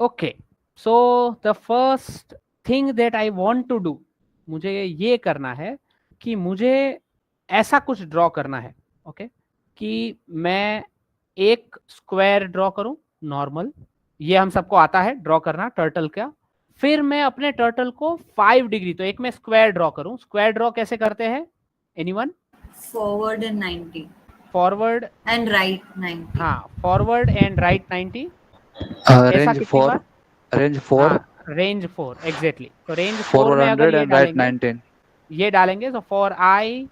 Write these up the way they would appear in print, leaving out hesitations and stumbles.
Okay, so the first thing that I want to do, मुझे ये करना है कि मुझे ऐसा कुछ ड्रॉ करना है, ओके, कि मैं एक स्क्वायर ड्रॉ करूं नॉर्मल, ये हम सबको आता है ड्रॉ करना टर्टल का। फिर मैं अपने टर्टल को 5 डिग्री, तो एक मैं स्क्वायर ड्रॉ करूं। स्क्वायर ड्रॉ कैसे करते हैं, anyone? Forward and 90 forward, and right 90. हाँ, फॉरवर्ड एंड राइट 90। ऐसा रेंज कितनी 4, बार? रेंज 4, हाँ, रेंज 4 एग्जैक्टली। तो रेंज 4 फॉरवर्ड में अगर 100 ये एंड राइट डालेंगे, 19। ये डालेंगे, तो for I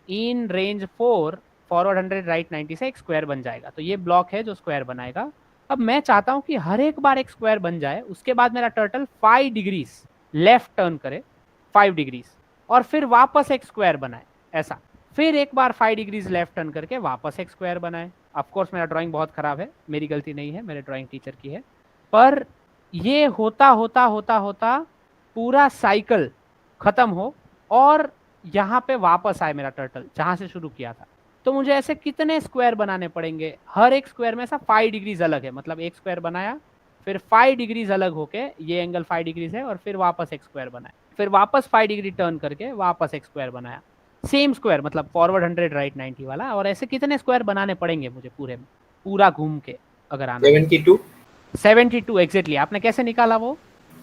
in range 4 forward 100 right 90 से एक स्क्वायर बन जाएगा। तो ये ब्लॉक है जो स्क्वायर बनाएगा। अब मैं चाहता हूं कि हर एक बार एक स्क्वायर बन जाए, उसके बाद मेरा टर्टल 5 डिग्रीज लेफ्ट टर्न करे, 5 डिग्रीज, और फिर वापस एक स्क्वायर बनाए ऐसा। फिर एक बार 5 डिग्रीज लेफ्ट टर्न करके वापस एक स्क्वायर बनाए। ऑफ कोर्स मेरा ड्राइंग बहुत खराब है, मेरी गलती नहीं है, मेरे ड्राइंग टीचर की है। पर ये होता होता होता होता पूरा साइकिल खत्म हो और यहाँ पे वापस आए मेरा टर्टल जहां से शुरू किया था। तो मुझे ऐसे कितने स्क्वायर बनाने पड़ेंगे? हर एक स्क्वायर में ऐसा 5 डिग्रीज अलग है, मतलब एक स्क्वायर बनाया, फिर 5 डिग्रीज अलग होके ये एंगल 5 डिग्रीज है, और फिर वापस एक स्क्वायर बनाया, फिर वापस 5 डिग्री टर्न करके वापस एक स्क्वायर बनाया, सेम स्क्वायर, मतलब फॉरवर्ड 100 राइट 90 वाला। और ऐसे कितने स्क्वायर बनाने पड़ेंगे मुझे पूरे में, पूरा घूम के अगर आना? 72 72 एग्जैक्टली। आपने कैसे निकाला वो?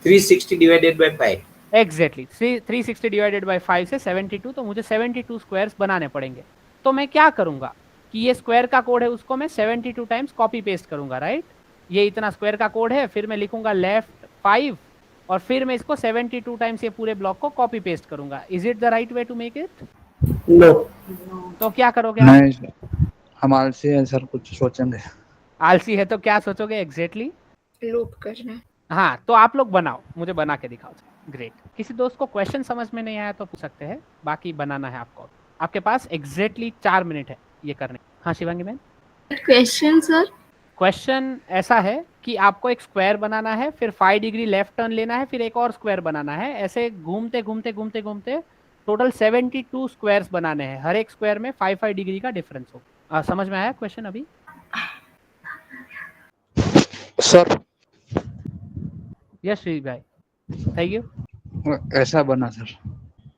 360 divided by 5. Exactly 360 divided by 5 से 72, तो मुझे 72 स्क्वायर्स बनाने पड़ेंगे। तो मैं क्या करूंगा कि ये स्क्वायर का कोड है, उसको मैं 72 टाइम्स कॉपी पेस्ट करूंगा, राइट? ये इतना स्क्वायर का कोड है, फिर मैं लिखूंगा लेफ्ट 5, और फिर मैं इसको 72 टाइम्स ये पूरे ब्लॉक को कॉपी पेस्ट करूंगा। Is it the right way to make it? No. तो क्या करोगे आप? नहीं, हम आलसी हैं सर, कुछ सोचेंगे। आलसी है तो क्या सोचोगे एग्जैक्टली? लूप करना। हाँ, तो आप लोग बनाओ, मुझे बना के दिखाओ। ग्रेट। किसी दोस्त को क्वेश्चन समझ में नहीं आया तो पूछ सकते हैं, बाकी बनाना है आपको। आपके पास एग्जैक्टली 4 मिनट है ये करने। हाँ Shivangi ma'am? Question sir? Question ऐसा है कि आपको एक स्क्वायर बनाना है, फिर 5 डिग्री लेफ्ट टर्न लेना है, फिर एक और स्क्वायर बनाना है, ऐसे घूमते घूमते घूमते घूमते टोटल 72 स्क्वायर्स बनाने हैं। हर एक स्क्वायर में 5 डिग्री का डिफरेंस हो। समझ में आया क्वेश्चन अभी? सर यस श्री भाई, थैंक यू। ऐसा बना सर।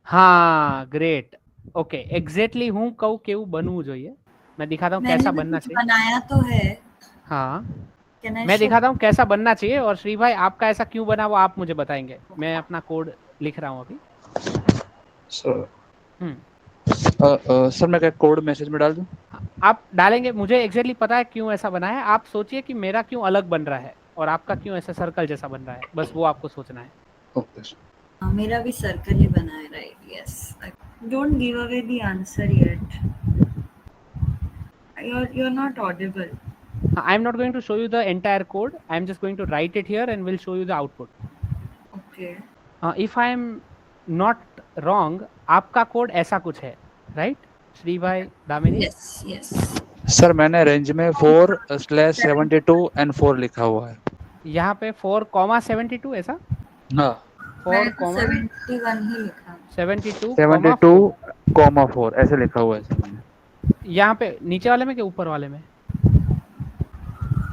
हाँ ग्रेट, ओके। एग्जैक्टली हूँ कहूँ केવું बनવું જોઈએ। मैं दिखाता हूँ कैसा बनना चाहिए। बनाया तो है। हाँ, Can I मैं show? दिखाता हूँ कैसा बनना चाहिए, और श्री भाई आपका ऐसा क्यों बना वो आप मुझे बताएंगे। मैं अपना कोड लिख रहा हूँ अभी। सर सर मैं क्या कोड मैसेज में डाल दूं? आप डालेंगे, मुझे एग्जैक्टली पता है क्यों ऐसा बना है। आप सोचिए कि मेरा क्यों अलग बन रहा है और आपका क्यों ऐसा सर्कल जैसा बन रहा है, बस वो आपको सोचना है। Okay sir. मेरा भी सर्कल ही बना है, right? Yes. Don't give away the answer yet. You're not audible. I am not going to show you the entire code. I am just going to write it here and will show you the output. Okay. If I am not wrong, आपका code ऐसा कुछ है, right Shri भाई, Damini? Yes, yes. Sir मैंने range में 4/72 and 4 लिखा हुआ है। यहाँ पे 4,72 ऐसा? हाँ 71 ही लिखा। 72,4 ऐसे लिखा हुआ है सर मैंने। यहाँ पे नीचे वाले में कि ऊपर वाले में,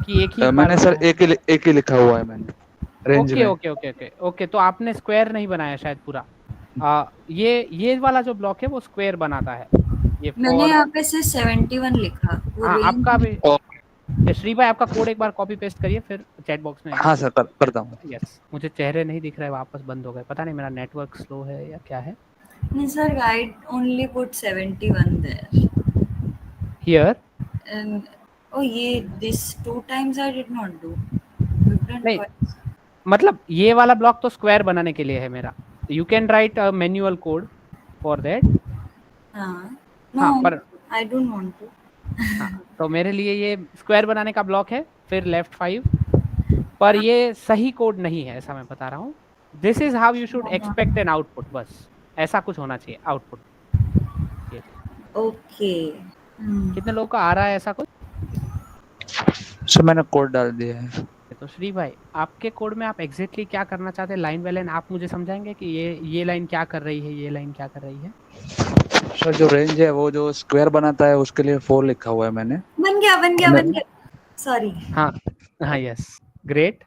कि एक ही मैंने सर एक ही लिखा हुआ है मैंने रेंज में। ओके, तो आपने स्क्वायर नहीं बनाया शायद पूरा। ये वाला जो ब्लॉक है वो स्क्वायर बनाता है। ये मैंने यहाँ पे से 71 लिखा। हाँ, आपका भी। श्री भाई आपका कोड एक बार कॉपी पेस्ट करिए फिर चैट बॉक्स में। हाँ सर करता हूँ। यस, मुझे चेहरे नहीं दिख रहे, वापस बंद हो गए, पता नहीं मेरा नेटवर्क स्लो है या क्या है। नहीं sir, I only put 71 there. Here? And this 2 times I did not do. नहीं, मतलब ये वाला ब्लॉक तो स्क्वायर बनाने के लिए है मेरा। You can write a manual code for that. हाँ, पर I don't want to. हाँ, तो मेरे लिए ये स्क्वायर बनाने का ब्लॉक है, फिर लेफ्ट 5, पर ये सही कोड नहीं है, ऐसा मैं बता रहा हूँ। This is how you should expect an output, बस ऐसा कुछ होना चाहिए आउटपुट। ओके। कितने लोगों का आ रहा है ऐसा कुछ? सर मैंने कोड डाल दिया है। तो श्री भाई आपके कोड में आप एग्जैक्टली क्या करना चाहते हैं, लाइन बाय लाइन आप मुझे समझाएंगे कि ये लाइन क्या कर रही है, ये लाइन क्या कर रही है? सर जो रेंज है वो जो स्क्वायर बनाता है उसके लिए 4 लिखा हुआ है मैंने। बन गया। सॉरी। हाँ, यस, ग्रेट।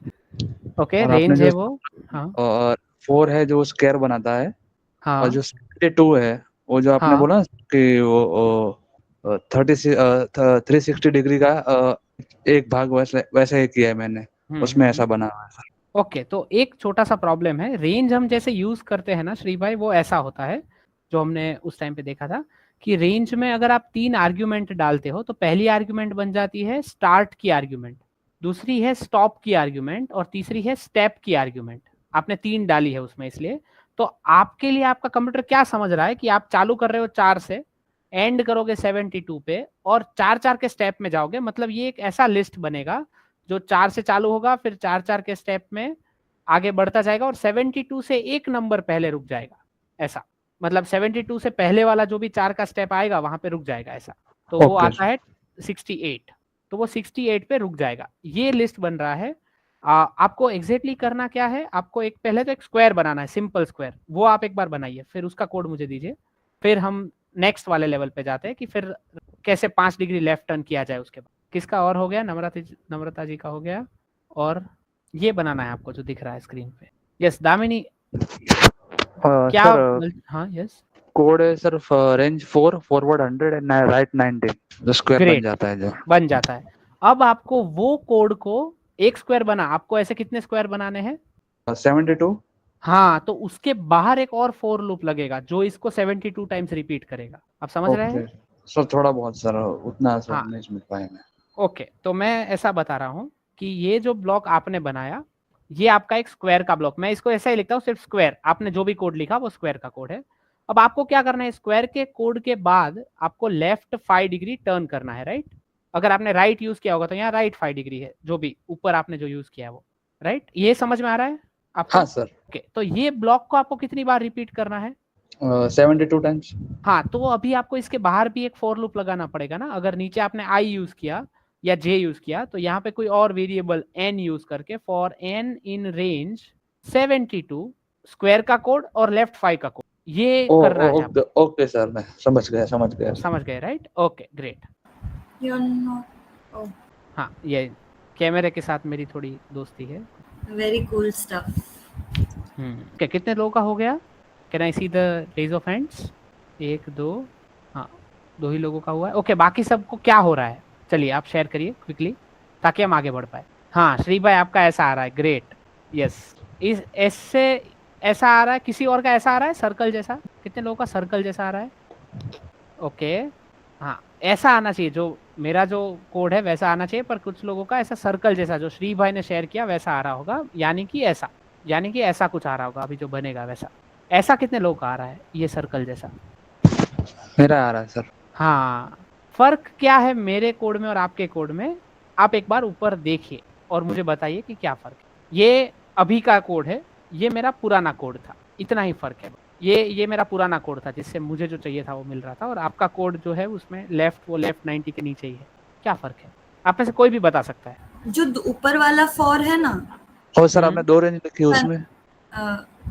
ओके, और आपने रेंज है जो वो। हाँ और 4 है जो स्क्वायर बनाता है, और हाँ जो 72 है वो जो आपने हाँ। बोला कि वो 360 डिग्री का एक भाग वैसे वैसे ही किया है मैंने, उसमें ऐसा बना हुआ है सर। ओके, तो एक छोटा सा प्रॉब्लम है, रेंज हम जैसे यूज करते हैं ना श्री भाई, वो ऐसा होता है जो हमने उस टाइम पे देखा था कि रेंज में अगर आप 3 आर्ग्यूमेंट डालते हो तो पहली आर्ग्यूमेंट बन जाती है स्टार्ट की आर्ग्यूमेंट, दूसरी है स्टॉप की आर्ग्यूमेंट, और तीसरी है स्टेप की आर्ग्यूमेंट। आपने 3 डाली है उसमें, इसलिए तो आपके लिए आपका कंप्यूटर क्या समझ रहा है कि आप चालू कर रहे हो 4 से, एंड करोगे 72 पे, और 4-4 के स्टेप में जाओगे, मतलब ये एक ऐसा लिस्ट बनेगा जो 4 से चालू होगा, फिर 4-4 के स्टेप में आगे बढ़ता जाएगा, और 72 से एक नंबर पहले रुक जाएगा, ऐसा। मतलब 72 से पहले वाला जो भी 4 का स्टेप आएगा वहां पे रुक जाएगा, ऐसा। तो वो ओके आता है 68, तो वो 68 पे रुक जाएगा। ये लिस्ट बन रहा है। आपको एग्जैक्टली करना क्या है, आपको एक पहले तो एक स्क्वायर बनाना है, सिंपल स्क्वायर, वो आप एक बार बनाइए, फिर उसका कोड मुझे दीजिए, फिर हम नेक्स्ट वाले लेवल पे जाते हैं कि फिर कैसे 5 डिग्री लेफ्ट टर्न किया जाए। उसके बाद किसका और हो गया, नम्रता जी का हो गया, और ये बनाना है आपको जो दिख रहा है स्क्रीन पे। यस दामिनी, क्या सर हाँ यस, कोड है sir, range 4 forward 100 and right 90, जो स्क्वायर बन ग्रेट, जाता है जो। बन जाता है। अब आपको वो कोड को एक स्क्वायर बना, आपको ऐसे कितने स्क्वायर बनाने हैं? 72। हाँ, तो उसके बाहर एक और फोर लूप लगेगा जो इसको 72 टाइम्स रिपीट करेगा। आप समझ रहे हैं? ओके सर, थोड़ा बहुत सर, उतना सर हाँ नहीं समझ पाए मैं। ओके, तो मैं ऐसा बता रहा हूँ कि ये जो ब्लॉक आपने बनाया, ये आपका एक स्क्वायर का ब्लॉक, मैं इसको ऐसा ही लिखता हूँ, सिर्फ स्क्वायर। आपने जो भी कोड लिखा वो स्क्वायर का कोड है। अब आपको क्या करना है, स्क्वायर के कोड के बाद आपको लेफ्ट 5 डिग्री टर्न करना है, राइट? अगर आपने राइट यूज किया होगा तो यहाँ राइट 5 डिग्री है, जो भी ऊपर आपने जो यूज किया है वो, राइट? ये समझ में आ रहा है आपको? हाँ सर। ओके, तो ये ब्लॉक को आपको कितनी बार रिपीट करना है? 72 टाइम्स। हाँ, तो अभी आपको इसके बाहर भी एक फॉर लूप लगाना पड़ेगा ना। अगर नीचे आपने आई यूज किया या जे यूज किया, तो यहाँ पे कोई और वेरिएबल एन यूज करके for N in range 72 square का कोड और लेफ्ट 5 का कोड, ये करना है ओके आपको। ओके सर, मैं समझ गया समझ गए, right? Okay great. You're not. Oh, हाँ, ये कैमरे के साथ मेरी थोड़ी दोस्ती है। very cool stuff. क्या कितने लोगों का हो गया? Can I see the raise of hands? 1 2, हाँ 2 ही लोगों का हुआ है। ओके, बाकी सबको क्या हो रहा है? चलिए आप शेयर करिए क्विकली ताकि हम आगे बढ़ पाए। हाँ श्री भाई, आपका ऐसा आ रहा है, ग्रेट। यस, इस ऐसे ऐसा आ रहा है, किसी और का ऐसा आ रहा है सर्कल जैसा? कितने लोगों का सर्कल जैसा आ रहा है? ओके, हाँ ऐसा आना चाहिए, जो मेरा जो कोड है वैसा आना चाहिए, पर कुछ लोगों का ऐसा सर्कल जैसा जो श्री भाई ने शेयर किया वैसा आ रहा होगा, यानी कि ऐसा कुछ आ रहा होगा अभी जो बनेगा वैसा। ऐसा कितने लोगों का आ रहा है ये सर्कल जैसा? मेरा आ रहा है सर। हाँ, फर्क क्या है मेरे कोड में और आपके कोड में? आप एक बार ऊपर देखिए और मुझे बताइए कि क्या फर्क है। ये अभी का कोड है, ये मेरा पुराना कोड था, इतना ही फर्क है। ये मेरा पुराना कोड था जिससे मुझे जो चाहिए था वो मिल रहा था, और आपका कोड जो है उसमें वो लेफ्ट 90 के नीचे ही है। क्या फर्क है? आप में से कोई भी बता सकता है। जो ऊपर वाला फॉर है ना, और सर आपने 2 रेंज लिखी है उसमें।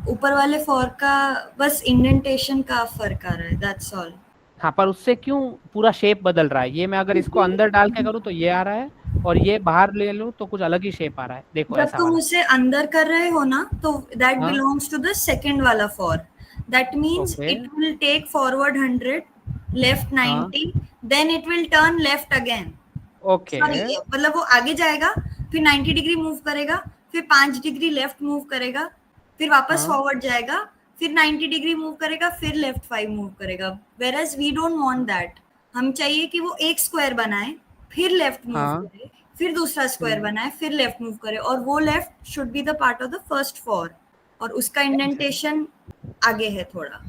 ऊपर वाले फॉर का बस इंडेंटेशन का फर्क आ रहा है, दैट्स ऑल। हाँ, पर उससे क्यों पूरा शेप बदल रहा है? ये मैं अगर इसको अंदर डाल के करूँ तो ये आ रहा है, और ये बाहर ले लूँ तो कुछ अलग ही शेप आ रहा है। देखो जब ऐसा तुम वाला। उसे अंदर कर रहे हो ना, तो दैट हाँ? बिलोंग्स टू द सेकंड वाला for. That means okay. It will take forward 100, left 90, then it will turn left again. Okay sorry, मतलब वो आगे जाएगा, फिर 90 डिग्री मूव करेगा, फिर 5 डिग्री लेफ्ट मूव करेगा, फिर वापस फॉरवर्ड जाएगा, फिर 90 डिग्री मूव करेगा, फिर लेफ्ट 5 मूव करेगा। Where we don't want that. हम चाहिए कि वो एक स्क्वायर बनाए, फिर लेफ्ट मूव करे, फिर दूसरा स्क्वायर बनाए, फिर लेफ्ट मूव करे, और वो left should be the part of the first for, और उसका इंडेंटेशन आगे है थोड़ा।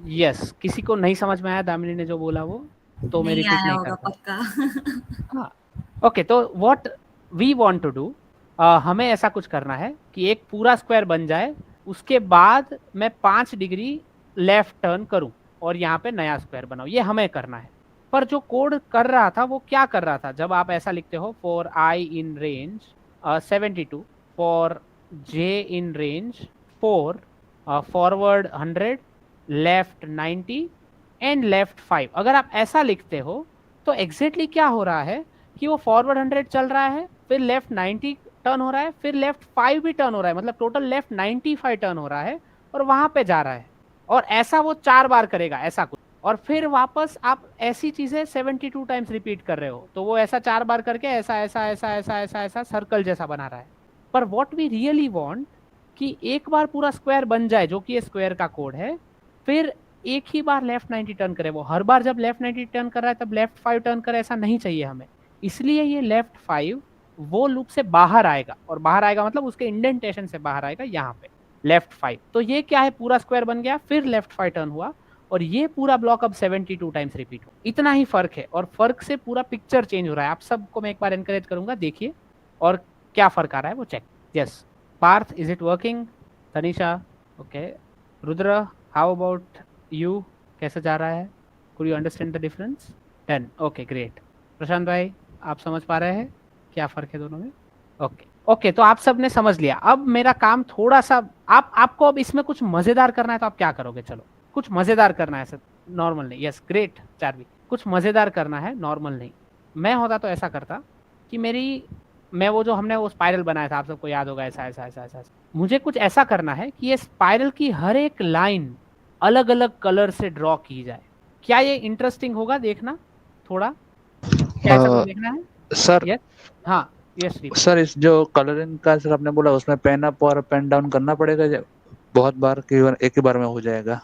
यस, किसी को नहीं समझ में आया दामिनी ने जो बोला वो, तो मैं नहीं रिपीट आया नहीं होगा करता। पक्का। हाँ ओके, तो what we want to do, हमें ऐसा कुछ करना है कि एक पूरा स्क्वायर बन जाए, उसके बाद मैं 5 डिग्री लेफ्ट टर्न करूं और यहाँ पे नया स्क्वायर बनाऊं, ये हमें करना है। पर जो कोड कर रहा था वो क्या कर रहा था? जब आप ऐसा लिखते हो for I in range 72, for J in range 4, forward 100, left 90 and left 5, अगर आप ऐसा लिखते हो तो एग्जैक्टली क्या हो रहा है कि वो फॉरवर्ड 100 चल रहा है, फिर लेफ्ट 90 टर्न हो रहा है, फिर लेफ्ट 5 भी टर्न हो रहा है, मतलब टोटल लेफ्ट 95 टर्न हो रहा है और वहां पे जा रहा है। और ऐसा वो 4 बार करेगा, ऐसा कुछ। और फिर वापस आप ऐसी चीजें 72 टाइम्स रिपीट कर रहे हो, तो वो ऐसा 4 बार करके ऐसा ऐसा ऐसा ऐसा ऐसा ऐसा सर्कल जैसा बना रहा है। पर व्हाट वी रियली वांट कि एक बार पूरा स्क्वायर बन जाए, जो कि ये स्क्वायर का कोड है, फिर एक ही बार लेफ्ट 90 टर्न करे। वो हर बार जब लेफ्ट 90 टर्न कर रहा है तब लेफ्ट 5 टर्न करे, ऐसा नहीं चाहिए हमें। इसलिए ये लेफ्ट 5 वो लूप से बाहर आएगा, और बाहर आएगा मतलब उसके इंडेंटेशन से बाहर आएगा यहाँ पे लेफ्ट 5। तो ये क्या है, पूरा स्क्वायर बन गया, फिर लेफ्ट 5 टर्न हुआ, और ये पूरा ब्लॉक अब 72 टाइम्स रिपीट हो। इतना ही फर्क है, और फर्क से पूरा पिक्चर चेंज हो रहा है। आप सबको मैं एक बार एनकरेज करूंगा, देखिए और क्या फर्क आ रहा है वो check. Yes Parth, is it working? Tanisha okay. Rudra how about you, कैसे जा रहा है? Could you understand the difference? 10 okay great. Prashant भाई आप समझ पा रहे हैं क्या फर्क है दोनों में? ओके ओके, तो आप सब ने समझ लिया। अब मेरा काम थोड़ा सा, आपको अब इसमें कुछ मजेदार करना है, तो आप क्या करोगे? चलो कुछ मजेदार करना है सर, नॉर्मल नहीं। यस ग्रेट चार्वी, कुछ मजेदार करना है, नॉर्मल नहीं। मैं होता तो ऐसा करता कि मैं वो जो हमने वो स्पाइरल बनाया था, आप सबको याद होगा, ऐसा ऐसा ऐसा ऐसा, मुझे कुछ ऐसा करना है कि ये स्पाइरल की हर एक लाइन अलग अलग कलर से ड्रॉ की जाए। क्या ये इंटरेस्टिंग होगा देखना थोड़ा? क्या ऐसा कुछ देखना है सर? यस हाँ यस सर इस जो कलरिंग का सर आपने बोला, उसमें पेन अप और पेन डाउन करना पड़ेगा बहुत बार कि एक ही बार में हो जाएगा?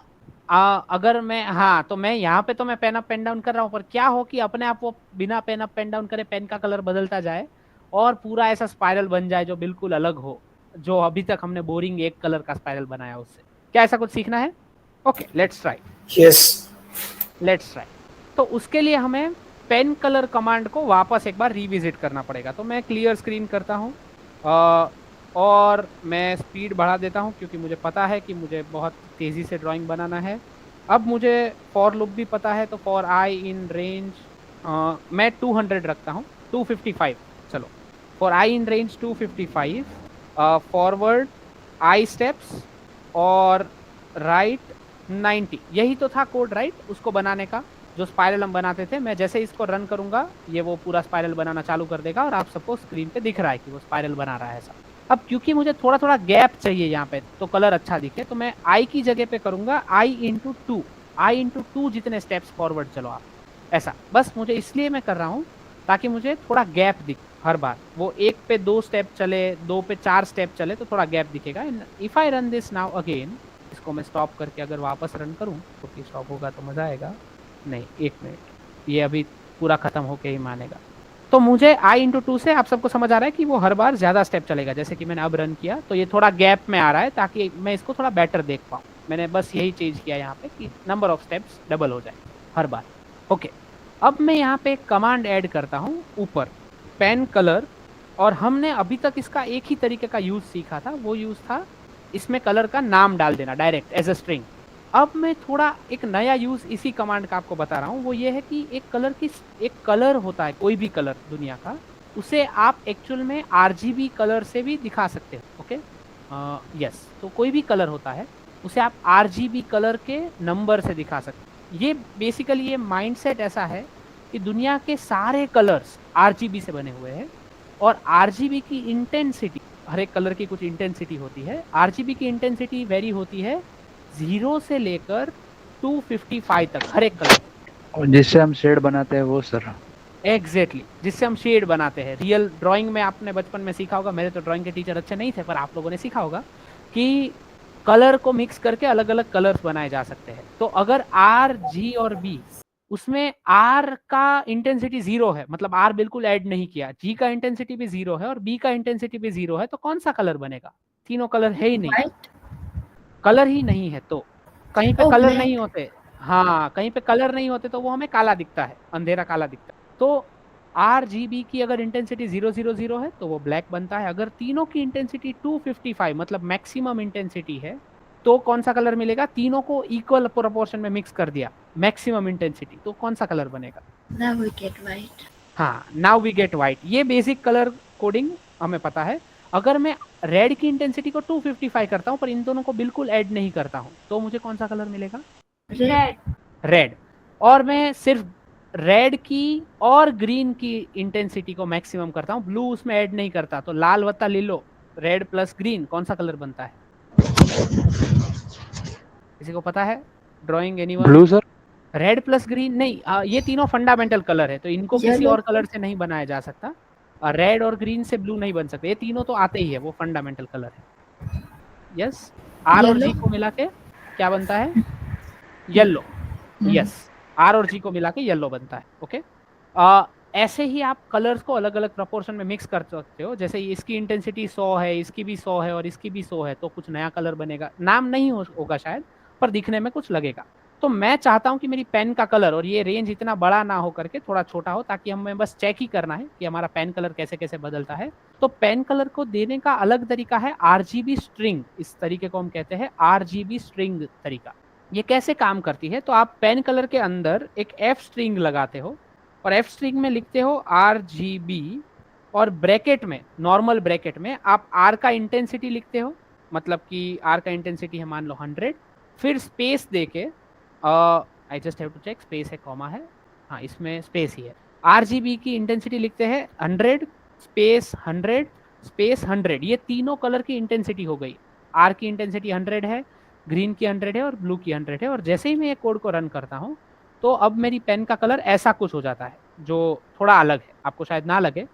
अगर मैं, हाँ तो मैं यहाँ पे तो मैं पेन अप पेन डाउन कर रहा हूँ, पर क्या हो कि अपने आप वो बिना पेन अप पेन डाउन करे पेन का कलर बदलता जाए और पूरा ऐसा स्पाइरल बन जाए जो बिल्कुल अलग हो, जो अभी तक हमने बोरिंग एक कलर का स्पाइरल बनाया उससे। क्या ऐसा कुछ सीखना है? Okay let's try. Yes. Let's try. तो उसके लिए हमें पेन कलर कमांड को वापस एक बार रिविजिट करना पड़ेगा। तो मैं क्लियर स्क्रीन करता हूँ और मैं स्पीड बढ़ा देता हूँ, क्योंकि मुझे पता है कि मुझे बहुत तेज़ी से ड्राइंग बनाना है। अब मुझे फॉर लूप भी पता है, तो फॉर आई इन रेंज मैं 200 रखता हूँ, 255। चलो for I in range 255, forward I steps और राइट 90। यही तो था कोड राइट, उसको बनाने का जो स्पाइरल हम बनाते थे। मैं जैसे इसको रन करूंगा ये वो पूरा स्पाइरल बनाना चालू कर देगा, और आप सबको स्क्रीन पे दिख रहा है कि वो स्पाइरल बना रहा है ऐसा। अब क्योंकि मुझे थोड़ा थोड़ा गैप चाहिए यहाँ पे, तो कलर अच्छा दिखे, तो मैं आई की जगह पे करूंगा आई इंटू टू जितने स्टेप्स फॉरवर्ड चलो आप, ऐसा। बस मुझे इसलिए मैं कर रहा हूँ ताकि मुझे थोड़ा गैप दिखे हर बार। वो 1 पे 2 स्टेप चले, 2 पे 4 स्टेप चले, तो थोड़ा गैप दिखेगा। If I run this now again, इसको मैं स्टॉप करके अगर वापस रन करूँ तो कि स्टॉप होगा तो मज़ा आएगा। नहीं 1 मिनट, ये अभी पूरा ख़त्म होके ही मानेगा। तो मुझे आई इंटू 2 से आप सबको समझ आ रहा है कि वो हर बार ज़्यादा स्टेप चलेगा। जैसे कि मैंने अब रन किया तो ये थोड़ा गैप में आ रहा है, ताकि मैं इसको थोड़ा बेटर देख पाऊँ। मैंने बस यही चीज़ किया यहाँ पे कि नंबर ऑफ स्टेप्स डबल हो जाए हर बार। ओके, अब मैं यहाँ पे एक कमांड ऐड करता हूँ ऊपर, पेन कलर। और हमने अभी तक इसका एक ही तरीके का यूज़ सीखा था, वो यूज़ था इसमें कलर का नाम डाल देना डायरेक्ट एज अ स्ट्रिंग। अब मैं थोड़ा एक नया यूज़ इसी कमांड का आपको बता रहा हूँ। वो ये है कि एक कलर होता है, कोई भी कलर दुनिया का, उसे आप एक्चुअल में RGB कलर से भी दिखा सकते हो। ओके यस, तो कोई भी कलर होता है उसे आप RGB कलर के नंबर से दिखा सकते हो। ये बेसिकली ये माइंडसेट ऐसा है कि दुनिया के सारे कलर्स RGB से बने हुए हैं, और RGB की इंटेंसिटी, हर एक कलर की कुछ इंटेंसिटी होती है। RGB की इंटेंसिटी वेरी होती है 0 से लेकर 255 तक हर एक कलर। और जिससे हम शेड बनाते हैं वो सर? एग्जैक्टली, जिससे हम शेड बनाते हैं। रियल ड्राइंग में आपने बचपन में सीखा होगा, मेरे तो ड्राइंग के टीचर अच्छे नहीं थे, पर आप लोगों ने सीखा होगा कि कलर को मिक्स करके अलग अलग कलर्स बनाए जा सकते हैं। तो अगर R, G और B, उसमें R का इंटेंसिटी 0 है, मतलब R बिल्कुल ऐड नहीं किया, G का इंटेंसिटी भी 0 है और B का इंटेंसिटी भी 0 है, तो कौन सा कलर बनेगा? तीनों कलर है ही नहीं, कलर ही नहीं है। तो कहीं पे कलर नहीं होते, हाँ कहीं पे कलर नहीं होते तो वो हमें काला दिखता है, अंधेरा काला दिखता है। तो RGB की अगर इंटेंसिटी 000 है तो वो ब्लैक बनता है। अगर तीनों की इंटेंसिटी 255 मतलब मैक्सिमम इंटेंसिटी है, तो कौन सा कलर मिलेगा? तीनों को इक्वल प्रोपोर्शन में मिक्स कर दिया, मैक्सिमम इंटेंसिटी, तो कौन सा कलर बनेगा? Now we get white. हाँ, नाउ वी गेट व्हाइट। ये बेसिक कलर कोडिंग हमें पता है। अगर मैं रेड की इंटेंसिटी को 255 करता हूँ पर इन दोनों को बिल्कुल ऐड नहीं करता हूँ, तो मुझे कौन सा कलर मिलेगा? Red. रेड। और मैं सिर्फ रेड की और ग्रीन की इंटेंसिटी को मैक्सिमम करता हूँ, ब्लू उसमें ऐड नहीं करता, तो लाल वत्ता लीलो, रेड प्लस ग्रीन कौन सा कलर बनता है? किसी को पता है? Drawing anyone? Blue sir. Red plus green नहीं, ये तीनों फंडामेंटल कलर है, तो इनको किसी Yellow. और कलर से नहीं बनाया जा सकता। रेड और ग्रीन से ब्लू नहीं बन सकते, ये तीनों तो आते ही है, वो फंडामेंटल कलर है। यस, आर और जी Yellow. को मिला के क्या बनता है? येलो। यस, आर और जी को मिला के येलो बनता है। ओके, ऐसे ही आप कलर्स को अलग अलग प्रपोर्शन में मिक्स कर सकते हो। जैसे इसकी इंटेंसिटी 100 है, इसकी भी 100 है और इसकी भी 100 है, तो कुछ नया कलर बनेगा, नाम नहीं होगा शायद, पर दिखने में कुछ लगेगा। तो मैं चाहता हूं कि मेरी पेन का कलर और ये रेंज इतना बड़ा ना हो करके थोड़ा छोटा हो, ताकि हमें बस चेक ही करना है कि हमारा पेन कलर कैसे कैसे बदलता है। तो पेन कलर को देने का अलग तरीका है आरजीबी स्ट्रिंग, इस तरीके को हम कहते हैं आरजीबी स्ट्रिंग तरीका। ये कैसे काम करती है? तो आप पेन कलर के अंदर एक एफ स्ट्रिंग लगाते हो और एफ स्ट्रिंग में लिखते हो आरजीबी, और ब्रैकेट में, नॉर्मल ब्रैकेट में आप आर का इंटेंसिटी लिखते हो, मतलब कि आर का इंटेंसिटी है मान लो 100, फिर स्पेस देके, I just have to check, space है कॉमा है, हाँ इसमें स्पेस ही है, आरजीबी की इंटेंसिटी लिखते हैं 100 स्पेस 100 स्पेस 100, ये तीनों कलर की इंटेंसिटी हो गई। आर की इंटेंसिटी 100 है, ग्रीन की 100 है और ब्लू की 100 है, और जैसे ही मैं ये कोड को रन करता हूँ तो अब मेरी पेन का कलर ऐसा कुछ हो जाता है, जो थोड़ा अलग है, आपको शायद ना लगे,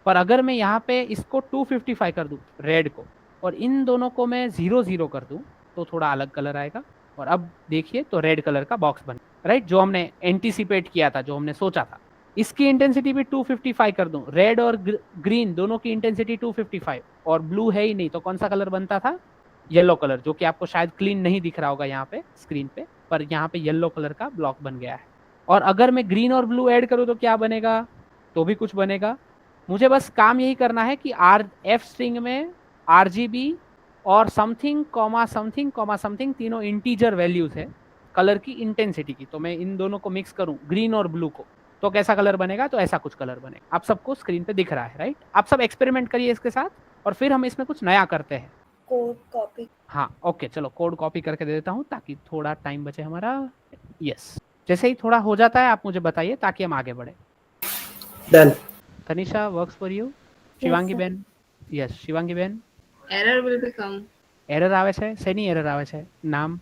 पर अगर मैं यहाँ पे इसको 255 कर दूँ रेड को, और इन दोनों को मैं 00 कर दूँ, तो थोड़ा अलग कलर आएगा। और अब देखिए तो रेड कलर का बॉक्स बन, राइट, जो हमने एंटीसिपेट किया था, जो हमने सोचा था। इसकी इंटेंसिटी भी 255 कर दूं, रेड और ग्रीन दोनों की इंटेंसिटी 255, और ब्लू है ही नहीं, तो कौन सा कलर बनता था? येलो कलर, जो कि आपको शायद क्लीन नहीं दिख रहा होगा यहाँ पे स्क्रीन पे, पर यहाँ पे येलो कलर का ब्लॉक बन गया है। और अगर मैं ग्रीन और ब्लू ऐड करूँ तो क्या बनेगा? तो भी कुछ बनेगा। मुझे बस काम यही करना है कि आर एफ स्ट्रिंग में आरजीबी और something comma something comma something तीनों इंटीजर वैल्यूज है कलर की इंटेंसिटी की, तो मैं इन दोनों को मिक्स करूं ग्रीन और ब्लू को, तो कैसा कलर बनेगा? तो ऐसा कुछ कलर बनेगा। आप सबको स्क्रीन पे दिख रहा है, राइट? आप सब एक्सपेरिमेंट करिए इसके साथ, और फिर हम इसमें कुछ नया करते हैं। Code copy. हाँ ओके, चलो कोड कॉपी करके दे देता हूँ ताकि थोड़ा टाइम बचे हमारा। यस, जैसे ही थोड़ा हो जाता है आप मुझे बताइए ताकि हम आगे बढ़े। Done. Tanisha, works for you? Shivangi બેન? यस, शिवांगी બેન, Error will become એરર આવે છે? શેની એરર આવે છે? નામ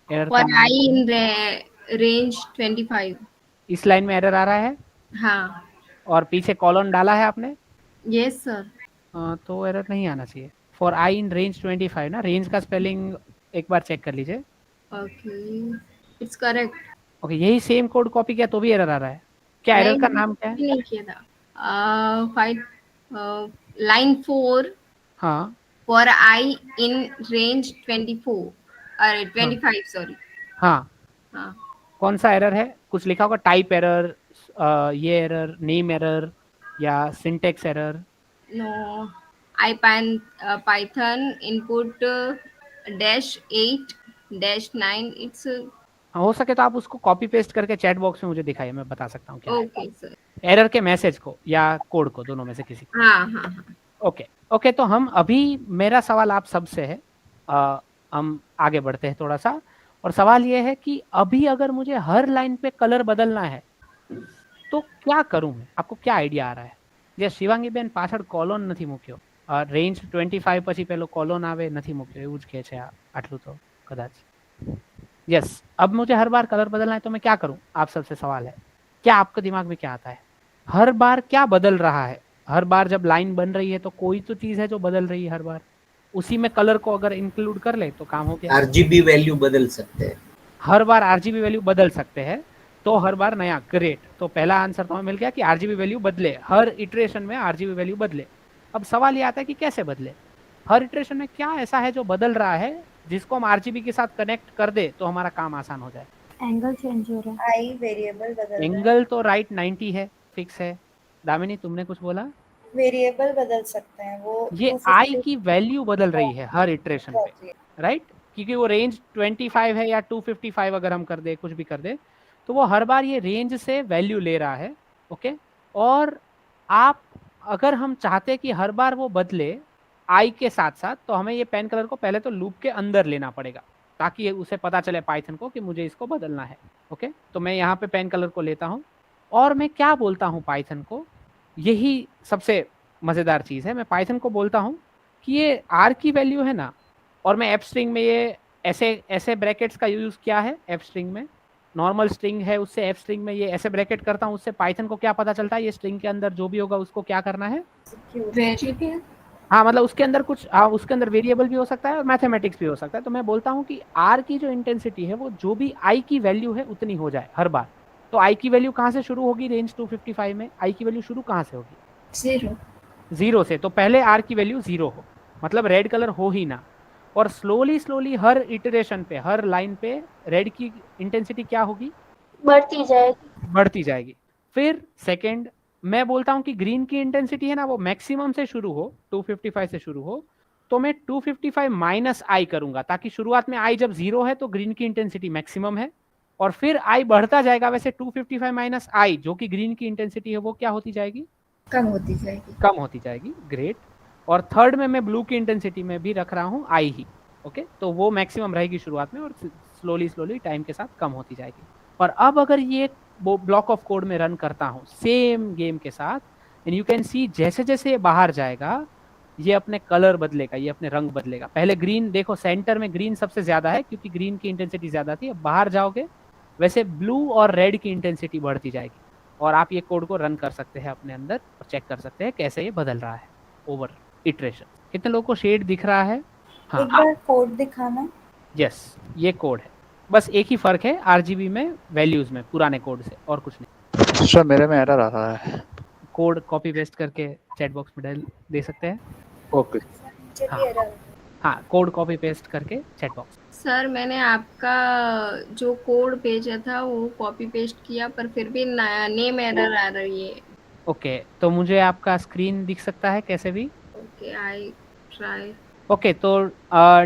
एरर for का नाम? I in range 25. इस लाइन में एरर आ रहा है हाँ. और पीछे कॉलन डाला है आपने, Yes sir. तो एरर नहीं आना चाहिए। फॉर आई इन रेंज 25 ना, रेंज का स्पेलिंग एक बार चेक कर लीजिए। Okay. It's correct. ओके, यही सेम कोड कॉपी किया तो भी एरर आ रहा है क्या? एरर का नाम क्या है? नहीं किया था. Line 4 हाँ for I in range 24. 25 sorry. हाँ, हाँ. कौन सा एरर है? कुछ लिखा होगा, टाइप एरर, ये एरर, नेम एरर या syntax error? No. Python input -8 -9. It's हो सके तो आप उसको कॉपी पेस्ट करके चैट बॉक्स में मुझे दिखाइए, मैं बता सकता हूँ क्या है। okay sir. एरर के मैसेज को या कोड को, दोनों में से किसी को। हाँ हाँ हाँ. ओके ओके, तो हम अभी, मेरा सवाल आप सबसे है, हम आगे बढ़ते हैं थोड़ा सा, और सवाल ये है कि अभी अगर मुझे हर लाइन पे कलर बदलना है तो क्या करूं मैं? आपको क्या आइडिया आ रहा है? જે શિવાંગી બેન પાછળ કોલોન નથી મૂક્યો, રેન્જ 25 પછી પેલો કોલોન આવે નથી મૂક્યો, એવું જ કહે છે આટલું તો કદાચ। यस, अब मुझे हर बार कलर बदलना है तो मैं क्या करूं? आप सबसे सवाल है, क्या आपके दिमाग में क्या आता है? हर बार क्या बदल रहा है? हर बार जब लाइन बन रही है तो कोई तो चीज है जो बदल रही है हर बार, उसी में कलर को अगर इंक्लूड कर ले तो काम हो गया। RGB वैल्यू बदल सकते हैं। हर बार आरजीबी वैल्यू बदल सकते हैं, तो हर बार नया, ग्रेट। तो पहला आंसर तो हमें मिल गया कि आरजीबी वैल्यू बदले, हर इटरेशन में आरजीबी वैल्यू बदले। अब सवाल ये आता है कि कैसे बदले? हर इटरेशन में क्या ऐसा है जो बदल रहा है जिसको हम आरजीबी के साथ कनेक्ट कर दे तो हमारा काम आसान हो जाए? एंगल चेंज हो रहा है, आई वेरिएबल बदल रहा है। एंगल तो राइट 90 है, फिक्स है। दामिनी, तुमने कुछ बोला? वेरिएबल बदल सकते हैं वो, ये आई की वैल्यू बदल रही है हर इटरेशन पे, राइट? क्योंकि वो रेंज 25 है या 255 अगर हम कर दे, कुछ भी कर दे, तो वो हर बार ये रेंज से वैल्यू ले रहा है। ओके, और आप, अगर हम चाहते कि हर बार वो बदले आई के साथ साथ, तो हमें ये पेन कलर को पहले तो लूप के अंदर लेना पड़ेगा ताकि उसे पता चले पाइथन को कि मुझे इसको बदलना है। ओके, तो मैं यहाँ पे पेन कलर को लेता हूँ और मैं क्या बोलता हूँ पाइथन को, यही सबसे मज़ेदार चीज़ है, मैं पाइथन को बोलता हूँ कि ये आर की वैल्यू है ना, और मैं एफ स्ट्रिंग में ये ऐसे ऐसे ब्रैकेट्स का यूज़ किया है एफ स्ट्रिंग में, नॉर्मल स्ट्रिंग है उससे एफ स्ट्रिंग में ये ऐसे ब्रैकेट करता हूँ, उससे पाइथन को क्या पता चलता है, ये स्ट्रिंग के अंदर जो भी होगा उसको क्या करना है, वेरिएबल। हाँ मतलब उसके अंदर कुछ, हाँ उसके अंदर वेरिएबल भी हो सकता है और मैथमेटिक्स भी हो सकता है। तो मैं बोलता हूँ कि आर की जो इंटेंसिटी है वो जो भी आई की वैल्यू है उतनी हो जाए हर बार। तो आई की वैल्यू कहाँ से शुरू होगी रेंज 255 में, आई की वैल्यू शुरू कहाँ से होगी, 0। 0 से। तो पहले आर की वैल्यू 0 हो, मतलब रेड कलर हो ही ना, और स्लोली स्लोली हर इटरेशन पे, हर लाइन पे रेड की इंटेंसिटी क्या होगी, बढ़ती जाएगी। फिर सेकंड मैं बोलता हूँ कि ग्रीन की इंटेंसिटी है ना वो मैक्सिमम से शुरू हो, 255 से शुरू हो, तो मैं 255 माइनस आई करूंगा, ताकि शुरुआत में आई जब 0 है तो ग्रीन की इंटेंसिटी मैक्सिमम है, और फिर आई बढ़ता जाएगा वैसे 255 माइनस आई जो कि ग्रीन की इंटेंसिटी है वो क्या होती जाएगी, कम होती जाएगी। कम होती जाएगी। ग्रेट। और थर्ड में मैं ब्लू की इंटेंसिटी में भी रख रहा हूँ आई ही, ओके, तो वो मैक्सिमम रहेगी शुरुआत में और स्लोली स्लोली टाइम के साथ कम होती जाएगी। और अब अगर ये वो ब्लॉक ऑफ कोड में रन करता हूँ सेम गेम के साथ, एंड यू कैन सी जैसे जैसे ये बाहर जाएगा ये अपने कलर बदलेगा, ये अपने रंग बदलेगा। पहले ग्रीन देखो, सेंटर में ग्रीन सबसे ज्यादा है क्योंकि ग्रीन की इंटेंसिटी ज्यादा थी, अब बाहर जाओगे वैसे ब्लू और रेड की इंटेंसिटी बढ़ती जाएगी। और आप ये कोड को रन कर सकते हैं अपने अंदर और चेक कर सकते हैं कैसे ये बदल रहा है ओवर इटरेशन। कितने लोगों को शेड दिख रहा है, हाँ एक बार कोड दिखाना। यस ये कोड है, बस एक ही फर्क है आरजीबी में वैल्यूज में पुराने कोड से, और कुछ नहीं। सर मेरे में एरर आ रहा है। कोड कॉपी पेस्ट करके चैट बॉक्स में डाल दे सकते हैं। ओके हाँ कोड कॉपी पेस्ट करके चैट बॉक्स। सर मैंने आपका जो कोड भेजा था वो कॉपी पेस्ट किया पर फिर भी नेम एरर आ रही है। ओके तो मुझे आपका स्क्रीन दिख सकता है कैसे भी। Okay I try. ओके तो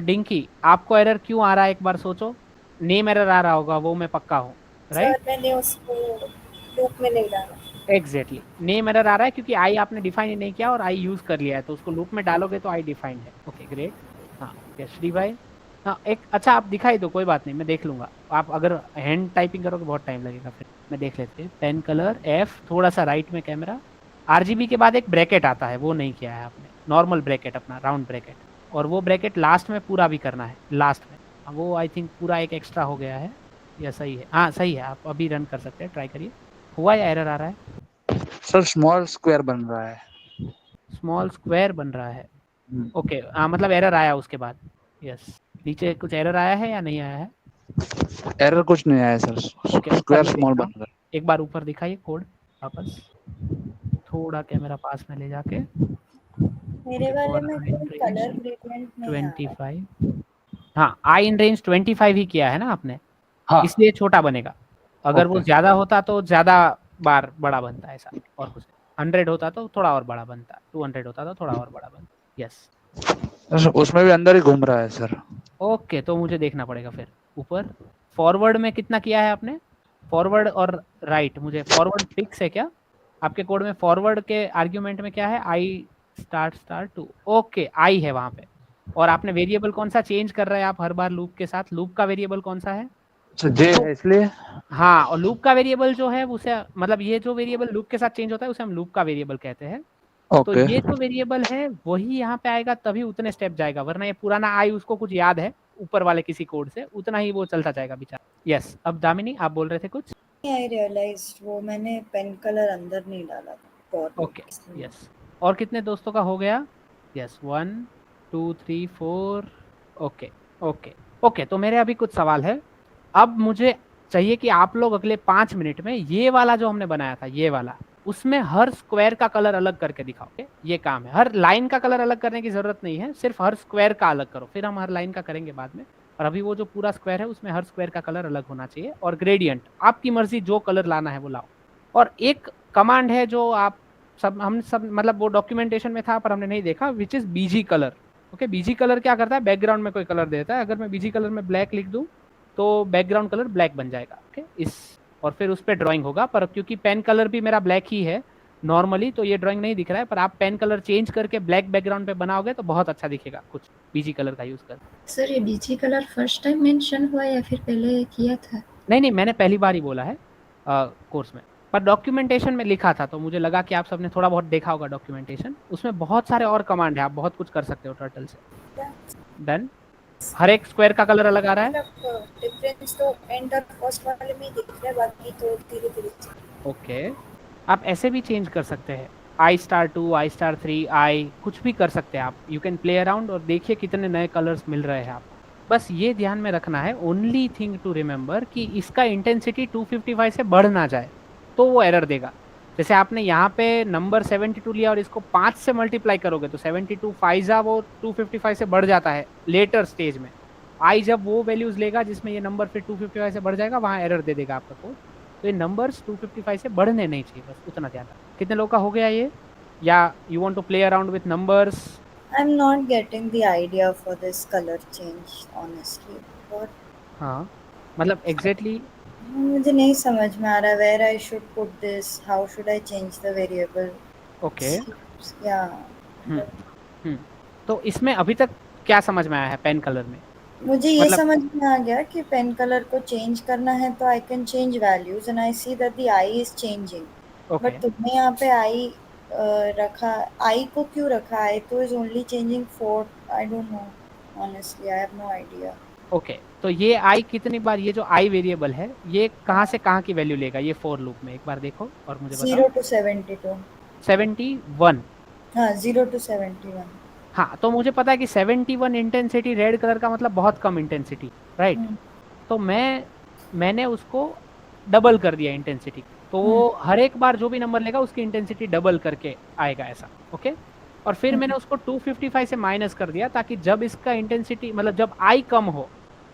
डिंकी आपको एरर क्यों आ रहा है एक बार सोचो, नेम एरर आ रहा होगा वो मैं पक्का हूँ, राइट? मैंने उसको लूप में नहीं डाला। एग्जैक्टली नेम एरर आ रहा है क्योंकि आई आपने डिफाइन ही नहीं किया और आई यूज कर लिया है, तो उसको लूप में डालोगे तो आई डिफाइंड है। Okay great. हाँ यशरी भाई, हाँ एक अच्छा आप दिखाई दो, कोई बात नहीं मैं देख लूंगा। आप अगर हैंड टाइपिंग करोगे बहुत टाइम लगेगा, फिर मैं देख लेते हैं। पेन कलर एफ, थोड़ा सा राइट में कैमरा, आरजीबी के बाद एक ब्रैकेट आता है वो नहीं किया है आपने, नॉर्मल ब्रैकेट अपना राउंड ब्रैकेट, और वो ब्रैकेट लास्ट में पूरा भी करना है लास्ट में, वो आई थिंक पूरा एक एक्स्ट्रा हो गया है या सही है, हाँ सही है। आप अभी रन कर सकते हैं, ट्राई करिए। हुआ या एरर आ रहा है? सर स्मॉल स्क्वायर बन रहा है। स्मॉल स्क्वायर बन रहा है, ओके हाँ मतलब एरर आया उसके बाद। यस नीचे कुछ एरर आया है या नहीं आया है? एरर कुछ नहीं आया सर, स्क्वायर स्मॉल बन रहा है। एक बार ऊपर दिखाइए कोड वापस, थोड़ा कैमरा पास में ले जाके। मेरे वाले में कोई कलर ग्रेडियंट नहीं आ रहा। 25, हाँ आई इन रेंज 25 ही किया है ना आपने, हाँ इसलिए छोटा बनेगा। अगर वो ओके। ज्यादा होता तो ज्यादा बार बड़ा बनता है ऐसा, और कुछ 100 होता तो थोड़ा और बड़ा बनता, 200 होता तो थोड़ा और बड़ा बनता। यस उसमें भी अंदर ही घूम रहा है सर। ओके तो मुझे देखना पड़ेगा फिर ऊपर। फॉरवर्ड में कितना किया है आपने, फॉरवर्ड और राइट, मुझे फॉरवर्ड फिक्स है क्या आपके कोड में? फॉरवर्ड के आर्ग्यूमेंट में क्या है, आई स्टार्ट टू, ओके आई है वहां पे। और आपने वेरिएबल कौन सा चेंज कर रहे हैं आप हर बार लूप के साथ, लूप का वेरिएबल कौन सा है? जे है इसलिए। हाँ और लूप का वेरिएबल जो है उसे, मतलब ये जो वेरिएबल लूप के साथ चेंज होता है उसे हम लूप का वेरिएबल कहते हैं। तो ओके ये जो वेरिएबल है वही यहाँ पे आएगा तभी उतने स्टेप जाएगा, वरना ये पुराना आई उसको कुछ याद है ऊपर वाले किसी कोड से, उतना ही वो चलता जाएगा बेचारा। यस अब दामिनी आप बोल रहे थे कुछ? आई रियलाइज्ड वो मैंने पेन कलर अंदर नहीं डाला था। ओके यस और कितने दोस्तों का हो गया? Yes 1 2 3 4 okay okay okay. तो मेरे अभी कुछ सवाल है। अब मुझे चाहिए कि आप लोग अगले 5 मिनट में ये वाला जो हमने बनाया था ये वाला, उसमें हर स्क्वायर का कलर अलग करके दिखाओ। ये काम है, हर लाइन का कलर अलग करने की जरूरत नहीं है, सिर्फ हर स्क्वायर का अलग करो, फिर हम हर लाइन का करेंगे बाद में। और अभी वो जो पूरा स्क्वायर है उसमें हर स्क्वायर का कलर अलग होना चाहिए, और ग्रेडियंट आपकी मर्जी जो कलर लाना है वो लाओ। और एक कमांड है जो आप हम सब मतलब वो डॉक्यूमेंटेशन में था पर हमने नहीं देखा, which is BG colour. Okay BG colour क्या करता है, बैकग्राउंड में कोई कलर देता है। अगर मैं बीजी कलर में ब्लैक लिख दूं तो बैकग्राउंड कलर ब्लैक बन जाएगा। ओके इस, और फिर उस पर ड्राइंग होगा, पर क्योंकि पेन कलर भी मेरा ब्लैक ही है नॉर्मली तो ये ड्राइंग नहीं दिख रहा है, पर आप पेन कलर चेंज करके ब्लैक बैकग्राउंड पे बनाओगे तो बहुत अच्छा दिखेगा कुछ बीजी कलर का यूज कर। सर ये BG colour first time mention हुआ या फिर पहले किया था? नहीं मैंने पहली बार ही बोला है कोर्स में। पर डॉक्यूमेंटेशन में लिखा था तो मुझे लगा कि आप सबने थोड़ा बहुत देखा होगा डॉक्यूमेंटेशन, उसमें बहुत सारे और कमांड है, आप बहुत कुछ कर सकते हो टर्टल से। डन। हर एक स्क्वायर का कलर अलग आ रहा है। मतलब डिफरेंस तो एंड और फर्स्ट वाले में ही दिख रहा है, बाकी तो धीरे धीरे। ओके, आप ऐसे भी चेंज कर सकते हैं, I*2, I*3, आई कुछ भी कर सकते हैं आप। यू कैन प्ले अराउंड और देखिए कितने नए कलर्स मिल रहे हैं आपको। बस ये ध्यान में रखना है, ओनली थिंग टू रिमेंबर कि इसका इंटेंसिटी 255 से बढ़ ना जाए तो वो एरर देगा। जैसे आपने यहाँ पे नंबर 72 लिया और इसको 5 से मल्टीप्लाई करोगे तो 72 फाइजा वो 255 से बढ़ जाता है लेटर स्टेज में। आई जब वो वैल्यूज लेगा जिसमें ये नंबर फिर 255 से बढ़ जाएगा, वहाँ एरर दे देगा आपका कोड। तो ये नंबर्स 255 से बढ़ने नहीं चाहिए, बस उतना ध्यान रखना। कितने लोग का हो गया ये, या you want to play around with numbers? I'm not getting the idea for this color change, honestly. What? हाँ, मतलब एग्जैक्टली मुझे नहीं समझ में आ रहा where I should put this, how should I change the variable? Okay. Yeah. हम्म, तो इसमें अभी तक क्या समझ में आया है पेन कलर में? मुझे ये मतलब समझ में आ गया कि पेन कलर को चेंज करना है तो I can change values and I see that the I is changing. Okay But तुमने यहाँ पे I रखा, I को क्यों रखा? I तो is only changing 4. I don't know. Honestly, I have no idea. Okay, तो ये आई कितनी बार, ये जो आई वेरिएबल है ये कहाँ से कहाँ की वैल्यू लेगा ये फॉर लूप में, एक बार देखो और मुझे बताओ। 0 to 72. 71। हाँ, 0 to 71. हाँ, तो मुझे पता है कि 71 इंटेंसिटी रेड कलर का मतलब बहुत कम इंटेंसिटी, राइट? तो मैंने उसको डबल कर दिया इंटेंसिटी, तो वो हर एक बार जो भी नंबर लेगा उसकी इंटेंसिटी डबल करके आएगा ऐसा, ओके? और फिर मैंने उसको 255 से माइनस कर दिया ताकि जब इसका इंटेंसिटी मतलब जब आई कम हो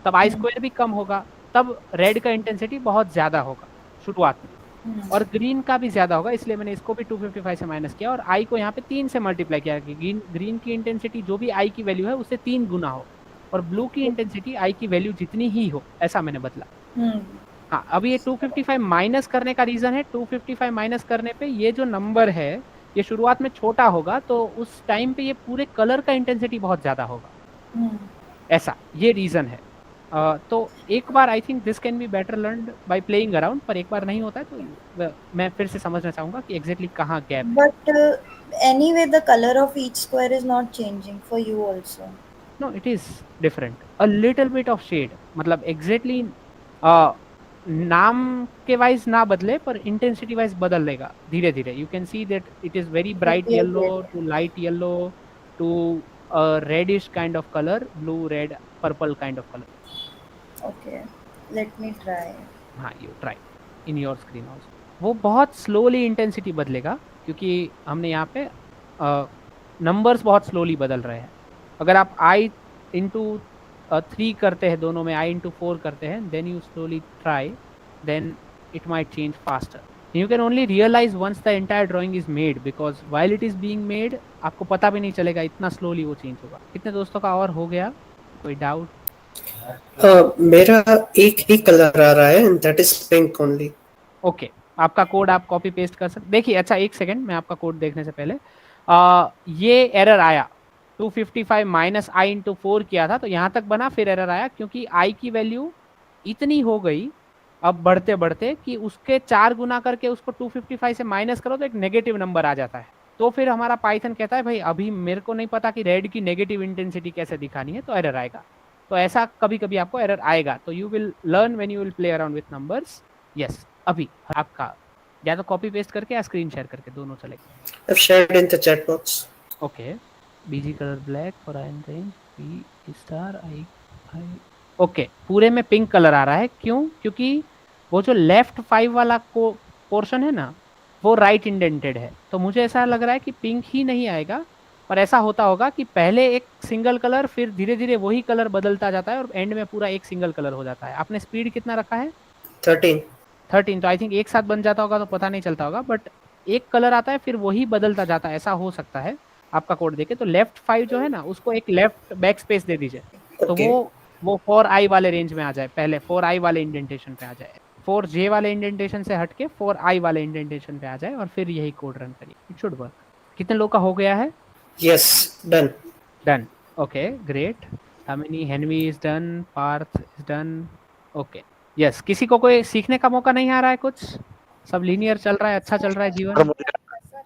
तब आई स्क्वायर भी कम होगा, तब रेड का इंटेंसिटी बहुत ज़्यादा होगा शुरुआत में और ग्रीन का भी ज़्यादा होगा, इसलिए मैंने इसको भी 255 से माइनस किया और आई को यहाँ पे 3 से मल्टीप्लाई किया कि ग्रीन की इंटेंसिटी जो भी आई की वैल्यू है उससे 3 गुना हो और ब्लू की इंटेंसिटी आई की वैल्यू जितनी ही हो, ऐसा मैंने बदला। हाँ, अब ये 255 माइनस करने का रीज़न है, 255 माइनस करने पे ये जो नंबर है ये शुरुआत में छोटा होगा तो उस टाइम पे ये पूरे कलर का इंटेंसिटी बहुत ज़्यादा होगा, ऐसा ये रीज़न है। तो एक बार I think this can be better learned by playing around, पर एक बार नहीं होता है तो मैं फिर से समझना चाहूँगा कि एग्जैक्टली कहाँ गैप है। But anyway, the color of each square is not changing for you also. No, it is different, a little bit of shade, मतलब एग्जैक्टली नाम के वाइज ना बदले पर इंटेंसिटी वाइज बदल लेगा धीरे धीरे। You can see that it is very bright yellow to light yellow to reddish kind of colour, blue red purple kind of colour. Okay, let me try. हाँ, you try in your screen also. वो बहुत slowly intensity बदलेगा क्योंकि हमने यहाँ पे numbers बहुत slowly बदल रहे हैं। अगर आप आई इंटू 3 करते हैं दोनों में, आई इंटू 4 करते हैं, then you slowly try, then it might change faster. You can only realise once the entire drawing is made because while it is being made आपको पता भी नहीं चलेगा, इतना स्लोली वो चेंज होगा। कितने दोस्तों का और हो गया, कोई डाउट? मेरा एक ही कलर आ रहा है and that is pink only. Okay, आपका कोड आप कॉपी पेस्ट कर सकते। देखिए, अच्छा एक सेकंड, मैं आपका कोड देखने से पहले ये एरर आया 255 माइनस आई इंटू 4 किया था तो यहाँ तक बना, फिर एरर आया क्योंकि आई की वैल्यू इतनी हो गई अब बढ़ते बढ़ते कि उसके 4 गुना करके उसको 255 से माइनस करो तो एक नेगेटिव नंबर आ जाता है। तो फिर हमारा पाइथन कहता है भाई अभी मेरे को नहीं पता कि रेड की नेगेटिव इंटेंसिटी कैसे दिखानी है, तो एरर आएगा। तो ऐसा कभी कभी आपको एरर आएगा, तो you will learn when you will play around with numbers. Yes, अभी आपका या तो कॉपी पेस्ट करके या स्क्रीन शेयर करके, दोनों चलेगा। I've shared in the chat box. Okay, BG colour black for I range P star I I. Okay, पूरे में पिंक कलर आ रहा है, क्यों? क्योंकि वो जो लेफ्ट 5 वाला को पोर्शन है ना वो राइट इंडेंटेड है, तो मुझे ऐसा लग रहा है कि पिंक ही नहीं आएगा, पर ऐसा होता होगा कि पहले एक सिंगल कलर फिर धीरे धीरे वही कलर बदलता जाता है और एंड में पूरा एक सिंगल कलर हो जाता है। आपने स्पीड कितना रखा है? 13, तो आई थिंक एक साथ बन जाता होगा तो पता नहीं चलता होगा, बट एक कलर आता है फिर वही बदलता जाता है, ऐसा हो सकता है आपका कोड देखे। तो लेफ्ट 5 जो है ना उसको एक लेफ्ट बैक स्पेस दे दीजिए, तो वो 4i वाले रेंज में आ जाए, पहले 4i वाले इंडेंटेशन पे आ जाए, 4j वाले इंडेंटेशन से हटके 4i वाले इंडेंटेशन पे आ जाए और फिर यही कोड रन करिए, इट शुड वर्क। कितने लोग का हो गया है? Yes, done. Done. Okay, great. How many? Henry is done. Parth is done. Okay. Yes. किसी को कोई सीखने का मौका नहीं आ रहा है कुछ? सब लीनियर चल रहा है, अच्छा चल रहा है और जीवन। मुझे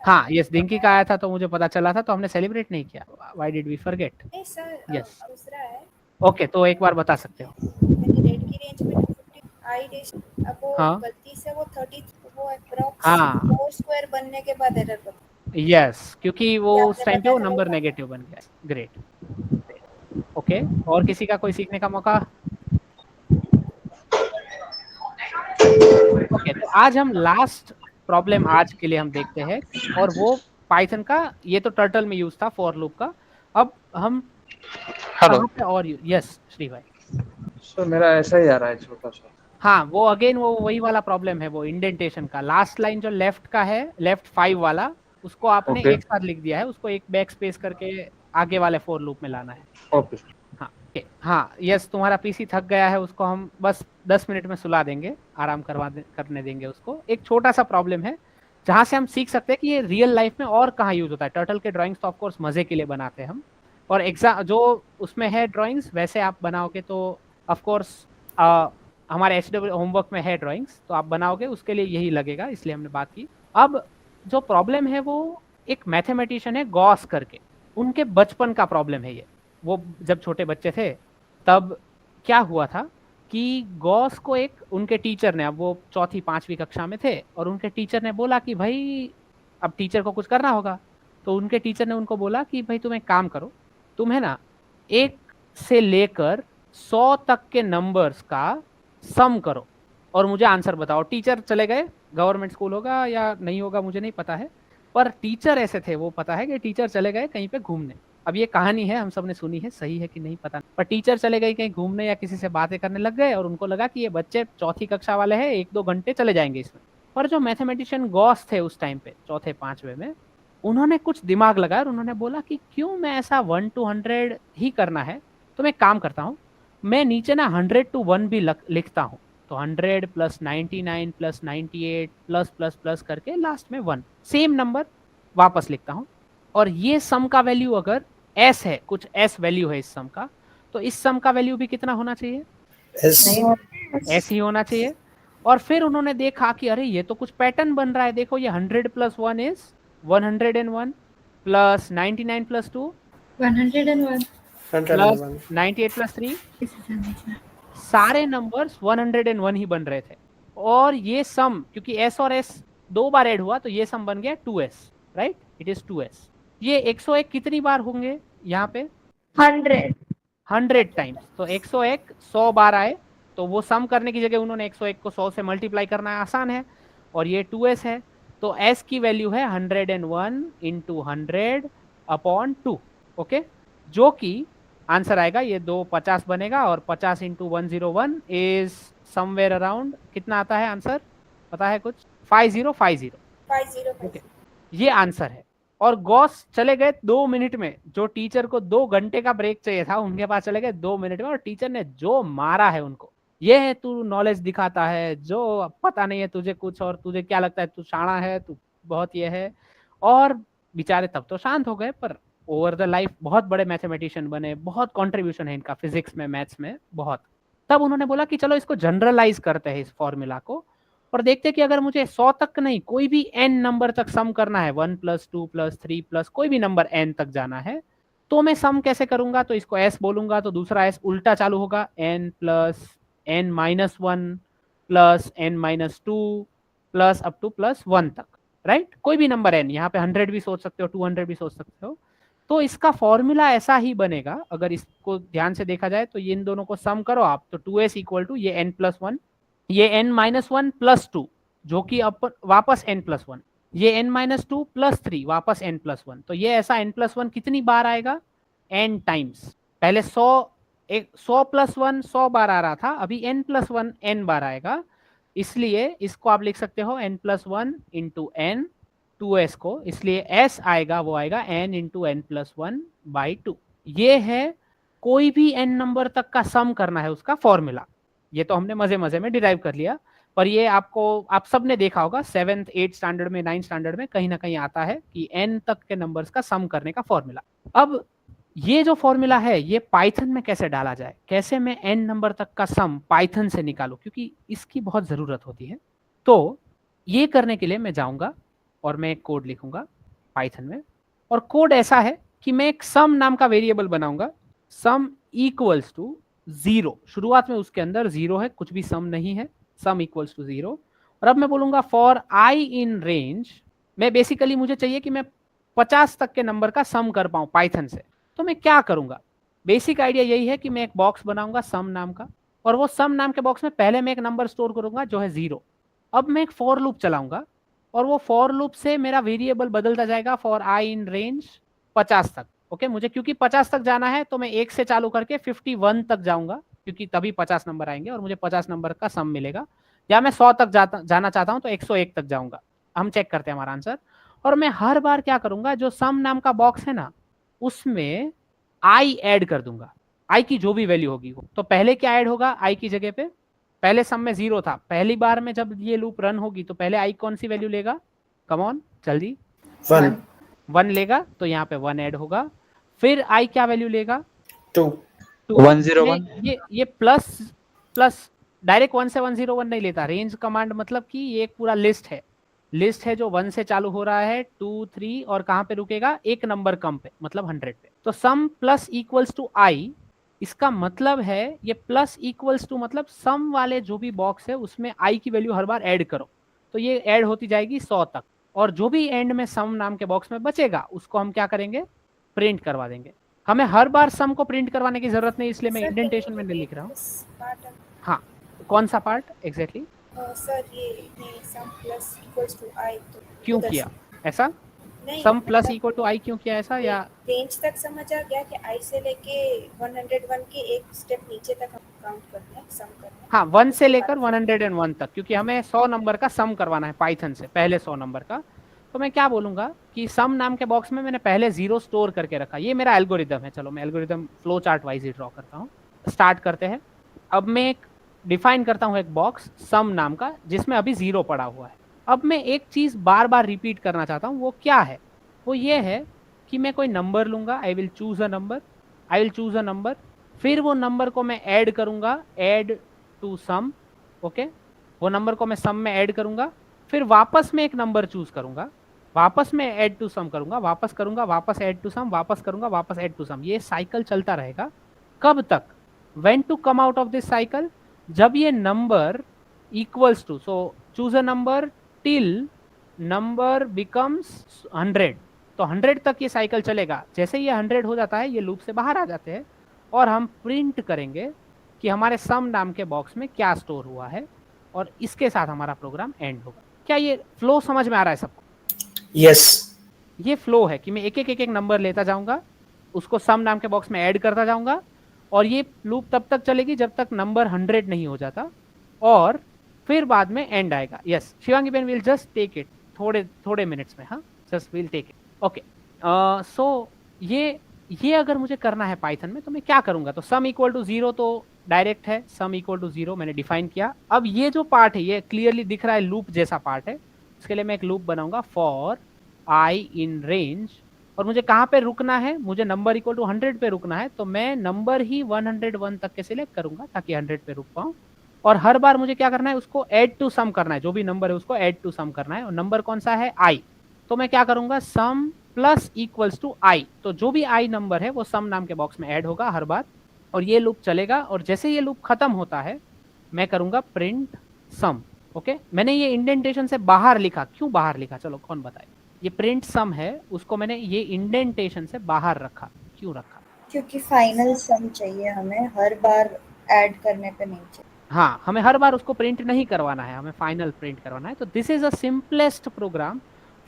हाँ यस, डिंकी का आया था तो मुझे पता चला था, तो हमने सेलिब्रेट नहीं किया। Why did we forget? नहीं सर, यस दूसरा है। ओके, तो एक बार बता सकते हो। मैंने रेड की रेंज में 250 आई रेश, अब वो हाँ गलती से वो 30, वो अप्रॉक्स हाँ 4 स्क्वायर बनने के बाद एरर बता, यस, क्योंकि वो ये उस आपने टाइम पे बताया वो था नंबर वो नेगेटिव बन गया। ग्रेट ओके, और किसी का कोई सीखने का मौका? ओके तो आज हम लास्ट प्रॉब्लम आज के लिए हम देखते हैं, और वो पाइथन का, ये तो टर्टल में यूज था फॉर लूप का। अब हम हेलो कहाँ पे और यस श्री भाई। सर, मेरा ऐसा ही आ रहा है छोटा सा। हाँ वो अगेन वो वही वाला प्रॉब्लम है, वो इंडेंटेशन का लास्ट लाइन जो लेफ्ट का है, लेफ्ट 5 वाला, उसको आपने ओके एक साथ लिख दिया है, उसको एक बैक स्पेस करके आगे वाले फॉर लूप में लाना है। ओके हाँ हाँ यस, तुम्हारा पीसी थक गया है, उसको हम बस 10 मिनट में सुला देंगे, आराम करने देंगे उसको। एक छोटा सा प्रॉब्लम है जहाँ से हम सीख सकते हैं कि ये रियल लाइफ में और कहाँ यूज होता है। टर्टल के ड्राइंग्स तो ऑफकोर्स मजे के लिए बनाते हैं हम, और एग्जाम जो उसमें है ड्राइंग्स वैसे आप बनाओगे तो ऑफकोर्स हमारे HW होमवर्क में है ड्राइंग्स, तो आप बनाओगे उसके लिए यही लगेगा, इसलिए हमने बात की। अब जो प्रॉब्लम है वो एक मैथमेटिशियन है गॉस करके, उनके बचपन का प्रॉब्लम है ये। वो जब छोटे बच्चे थे तब क्या हुआ था कि गॉस को एक उनके टीचर ने, अब वो चौथी 5वीं कक्षा में थे, और उनके टीचर ने बोला कि भाई अब टीचर को कुछ करना होगा, तो उनके टीचर ने उनको बोला कि भाई तुम एक काम करो, तुम्हें ना 1 से लेकर 100 तक के नंबर्स का सम करो और मुझे आंसर बताओ। टीचर चले गए, गवर्नमेंट स्कूल होगा या नहीं होगा मुझे नहीं पता है, पर टीचर ऐसे थे, वो पता है कि टीचर चले गए कहीं पे घूमने। अब ये कहानी है, हम सब ने सुनी है, सही है कि नहीं पता नहीं, पर टीचर चले गए कहीं घूमने या किसी से बातें करने लग गए, और उनको लगा कि ये बच्चे चौथी कक्षा वाले हैं, 1-2 घंटे चले जाएंगे इसमें। पर जो मैथमेटिशियन गॉस थे उस टाइम पे चौथे 5वें में, उन्होंने कुछ दिमाग लगाया और उन्होंने बोला कि क्यों मैं ऐसा 1 to 100 ही करना है, तो मैं काम करता हूँ, मैं नीचे ना 100 to 1 भी लिखता हूँ, तो 100 plus 99 plus 98 plus plus plus करके लास्ट में 1 सेम नंबर वापस लिखता हूँ। और ये सम का वैल्यू अगर s है, कुछ s वैल्यू है इस सम का, तो इस सम का वैल्यू भी कितना होना चाहिए? s ही होना चाहिए। और फिर उन्होंने देखा कि अरे ये तो कुछ पैटर्न बन रहा है, देखो ये 100 plus 1 is 101 plus 99 plus 2 101 plus 98 plus 3, सारे नंबर्स 101 ही बन रहे थे। और ये सम क्योंकि s और s 2 बार ऐड हुआ तो ये सम बन गया 2s, right, it is 2s। ये 101 कितनी बार होंगे यहाँ पे? 100 टाइम्स, तो 101 100 बार आए, तो वो सम करने की जगह उन्होंने 101 को 100 से मल्टीप्लाई करना है, आसान है, और ये 2s है, तो s की वैल्यू है 101 इंटू 100 अपॉन 2, ओके, जो कि आंसर आएगा ये 250 बनेगा, और 50 इंटू 101 इज समवेयर अराउंड कितना आता है आंसर, पता है कुछ? 5050, 50 ओके, ये आंसर है। और गॉस चले गए 2 मिनट में, जो टीचर को 2 घंटे का ब्रेक चाहिए था उनके पास चले गए 2 मिनट में, और टीचर ने जो मारा है उनको, ये है तू नॉलेज दिखाता है, जो पता नहीं है तुझे कुछ, और तुझे क्या लगता है तू शाना है, तू बहुत ये है। और बेचारे तब तो शांत हो गए, पर ओवर द लाइफ बहुत बड़े मैथमेटिशियन बने, बहुत कंट्रीब्यूशन है इनका फिजिक्स में, मैथ्स में बहुत। तब उन्होंने बोला कि चलो इसको जनरलाइज करते हैं इस फॉर्मूला को, और देखते कि अगर मुझे 100 तक नहीं, कोई भी n नंबर तक सम करना है, 1 प्लस 2 प्लस 3 प्लस कोई भी नंबर n तक जाना है, तो मैं सम कैसे करूंगा? तो इसको s बोलूंगा तो दूसरा s उल्टा चालू होगा, n plus n minus 1 plus n minus 2 plus up two plus 1 तक, राइट, कोई भी नंबर n, यहाँ पे 100 भी सोच सकते हो, 200 भी सोच सकते हो। तो इसका फॉर्मूला ऐसा ही बनेगा, अगर इसको ध्यान से देखा जाए तो ये इन दोनों को सम करो आप, तो 2s इक्वल टू ये n प्लस 1, ये n माइनस 1 प्लस 2 जो कि अब वापस n प्लस 1, ये n माइनस 2 प्लस 3 वापस n प्लस 1, तो ये ऐसा n प्लस 1 कितनी बार आएगा? n times. पहले 100 प्लस 1 100 बार आ रहा था, अभी n प्लस 1 n बार आएगा, इसलिए इसको आप लिख सकते हो n plus 1 into n 2s को, इसलिए s आएगा वो आएगा n into n plus 1 by 2। ये है कोई भी n नंबर तक का सम करना है उसका फॉर्मूला। ये तो हमने मजे मजे में डिराइव कर लिया, पर ये आपको, आप सब ने देखा होगा 7th 8th स्टैंडर्ड में, 9th स्टैंडर्ड में कहीं ना कहीं आता है कि n तक के नंबर्स का सम करने का फॉर्मूला। अब ये जो फॉर्मूला है ये पाइथन में कैसे डाला जाए, कैसे मैं n नंबर तक का सम पाइथन से निकालूं, क्योंकि इसकी बहुत जरूरत होती है। तो ये करने के लिए मैं जाऊंगा और मैं एक कोड लिखूंगा पाइथन में, और कोड ऐसा है कि मैं एक सम नाम का वेरिएबल बनाऊंगा, सम इक्वल्स टू 0। शुरुआत में उसके अंदर 0 है, कुछ भी सम नहीं है, सम इक्वल्स टू 0। और अब मैं बोलूंगा फॉर आई इन रेंज, मैं बेसिकली मुझे चाहिए कि मैं 50 तक के नंबर का सम कर पाऊं पाइथन से। तो मैं क्या करूंगा, बेसिक आइडिया यही है कि मैं एक बॉक्स बनाऊंगा सम नाम का, और वो सम नाम के बॉक्स में पहले मैं एक नंबर स्टोर करूंगा जो है 0। अब मैं एक फॉर लूप चलाऊंगा, और वो फॉर लूप से मेरा वेरिएबल बदलता जाएगा फॉर आई इन रेंज 50 तक। ओके, मुझे क्योंकि 50 तक जाना है तो मैं 1 से चालू करके 51 तक जाऊंगा, क्योंकि तभी 50 नंबर आएंगे और मुझे 50 नंबर का सम मिलेगा। या मैं 100 तक जाना चाहता हूं तो 101 तक जाऊंगा। हम चेक करते हैं हमारा आंसर। और मैं हर बार क्या करूंगा, जो सम नाम का बॉक्स है ना, उसमें आई ऐड कर दूंगा, आई की जो भी वैल्यू होगी वो। तो पहले क्या ऐड होगा आई की जगह पे, पहले सम में 0 था, पहली बार में जब ये लूप रन होगी तो पहले आई कौन सी वैल्यू लेगा, कम ऑन जल्दी, 1 1 लेगा, तो यहाँ पे 1 ऐड होगा। फिर आई क्या वैल्यू लेगा, 2 101। ये प्लस प्लस डायरेक्ट 1 से 101 नहीं लेता। रेंज कमांड मतलब कि ये एक पूरा लिस्ट है जो 1 से चालू हो रहा है, 2 3 और कहाँ पे रुकेगा, एक नंबर कम पे, मतलब 100 पे। तो सम प्लस इक्वल्स टू आई, इसका मतलब है ये प्लस इक्वल्स टू मतलब सम वाले जो भी बॉक्स है उसमें आई की वैल्यू हर बार ऐड करो, तो ये ऐड होती जाएगी 100 तक। और जो भी एंड में सम नाम के बॉक्स में बचेगा उसको हम क्या करेंगे, प्रिंट करवा देंगे। हमें हर बार सम को प्रिंट करवाने की जरूरत नहीं, इसलिए मैं Sir, can you इंडेंटेशन में नहीं लिख रहा हूँ। repeat this part? हाँ, कौन सा पार्ट एग्जैक्टली सर ये सम प्लस इक्वल्स टू आई तो क्यों उधर किया से। ऐसा, नहीं सम प्लस मतलब इक्वल टू आई क्यों किया ऐसा, या रेंज तक समझ आ गया कि आई से लेके 101 के एक स्टेप नीचे तक हम काउंट करते हैं, सम करते हैं। हाँ 1 से लेकर 101 तक, क्योंकि हमें 100 नंबर का सम करवाना है पाइथन से, पहले 100 नंबर का। तो मैं क्या बोलूंगा कि सम नाम के बॉक्स में मैंने पहले 0 स्टोर करके रखा, ये मेरा एल्गोरिदम है। चलो मैं एल्गोरिदम फ्लो चार्ट वाइज ही ड्रॉ करता हूँ। स्टार्ट करते हैं। अब मैं एक डिफाइन करता हूँ एक बॉक्स सम नाम का, जिसमें अभी 0 पड़ा हुआ है। अब मैं एक चीज़ बार बार रिपीट करना चाहता हूँ, वो क्या है, वो ये है कि मैं कोई नंबर लूंगा, I will choose a number, फिर वो नंबर को मैं ऐड करूंगा, ऐड टू सम। ओके, वो नंबर को मैं सम में ऐड करूंगा, फिर वापस में एक नंबर चूज करूंगा, वापस में ऐड टू सम करूंगा, वापस करूंगा, वापस ऐड टू सम, वापस करूंगा, वापस ऐड टू सम। ये साइकिल चलता रहेगा। कब तक, when to come out of this cycle, जब ये number equals to, so choose a number till number becomes 100। तो 100 तक ये साइकिल चलेगा। जैसे ये 100 हो जाता है ये लूप से बाहर आ जाते हैं, और हम प्रिंट करेंगे कि हमारे सम नाम के बॉक्स में क्या स्टोर हुआ है, और इसके साथ हमारा प्रोग्राम एंड होगा। क्या ये फ्लो समझ में आ रहा है सबको? यस ये फ्लो है कि मैं एक एक नंबर लेता जाऊंगा, उसको सम नाम के बॉक्स में ऐड करता जाऊंगा, और ये लूप तब तक चलेगी जब तक नंबर 100 नहीं हो जाता, और फिर बाद में एंड आएगा। यस शिवांगी बेन, विल जस्ट टेक इट थोड़े मिनट्स में। हाँ just will take it. Okay, so ये अगर मुझे करना है पाइथन में तो मैं क्या करूंगा, तो सम इक्वल टू 0 तो डायरेक्ट है, सम इक्वल टू 0 मैंने डिफाइन किया। अब ये जो पार्ट है ये क्लियरली दिख रहा है लूप जैसा पार्ट है, इसके लिए मैं एक लूप बनाऊंगा फॉर आई इन रेंज, और मुझे कहाँ पे रुकना है, मुझे नंबर इक्वल टू 100 पे रुकना है, तो मैं नंबर ही 101 तक के सिलेक्ट करूंगा ताकि 100 पे रुक पाऊँ। और हर बार मुझे क्या करना है, उसको ऐड टू सम करना है, जो भी नंबर है उसको ऐड टू सम करना है, और नंबर कौन सा है, आई। तो मैं क्या करूंगा, सम प्लस इक्वल्स टू आई, तो जो भी आई नंबर है वो सम नाम के बॉक्स में ऐड होगा हर बार, और ये लूप चलेगा। और जैसे ये लूप खत्म होता है मैं करूंगा प्रिंट सम। ओके, मैंने ये इंडेंटेशन से बाहर लिखा, क्यों बाहर लिखा, चलो कौन बताए। ये प्रिंट सम है, उसको मैंने ये इंडेंटेशन से बाहर रखा, क्यों रखा, क्योंकि फाइनल सम चाहिए हमें, हर बार ऐड करने पे नहीं चाहिए। हाँ हमें हर बार उसको प्रिंट नहीं करवाना है, हमें फाइनल प्रिंट करवाना है। तो this is a simplest program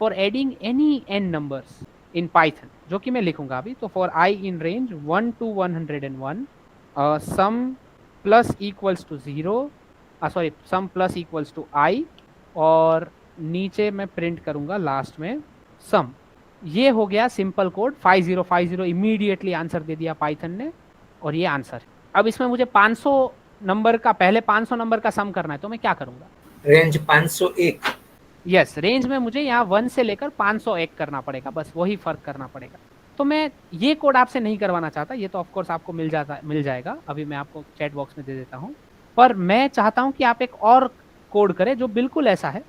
for adding any n numbers in Python, जो कि मैं लिखूंगा अभी। तो for I in range 1 to 101, sum plus equals to 0, sorry sum plus equals to I, और नीचे मैं प्रिंट करूंगा लास्ट में सम। ये हो गया सिंपल कोड 5050, इमीडिएटली आंसर दे दिया पाइथन ने, और ये आंसर। अब इसमें मुझे 500 नंबर का, पहले 500 नंबर का सम करना है, तो मैं क्या करूंगा, रेंज 501 यस रेंज में मुझे यहाँ 1 से लेकर 501 करना पड़ेगा, बस वही फर्क करना पड़ेगा। तो मैं ये कोड आपसे नहीं करवाना चाहता, ये तो ऑफकोर्स आपको मिल जाएगा, अभी मैं आपको चैट बॉक्स में दे देता हूँ। पर मैं चाहता हूँ कि आप एक और कोड करें जो बिल्कुल ऐसा है,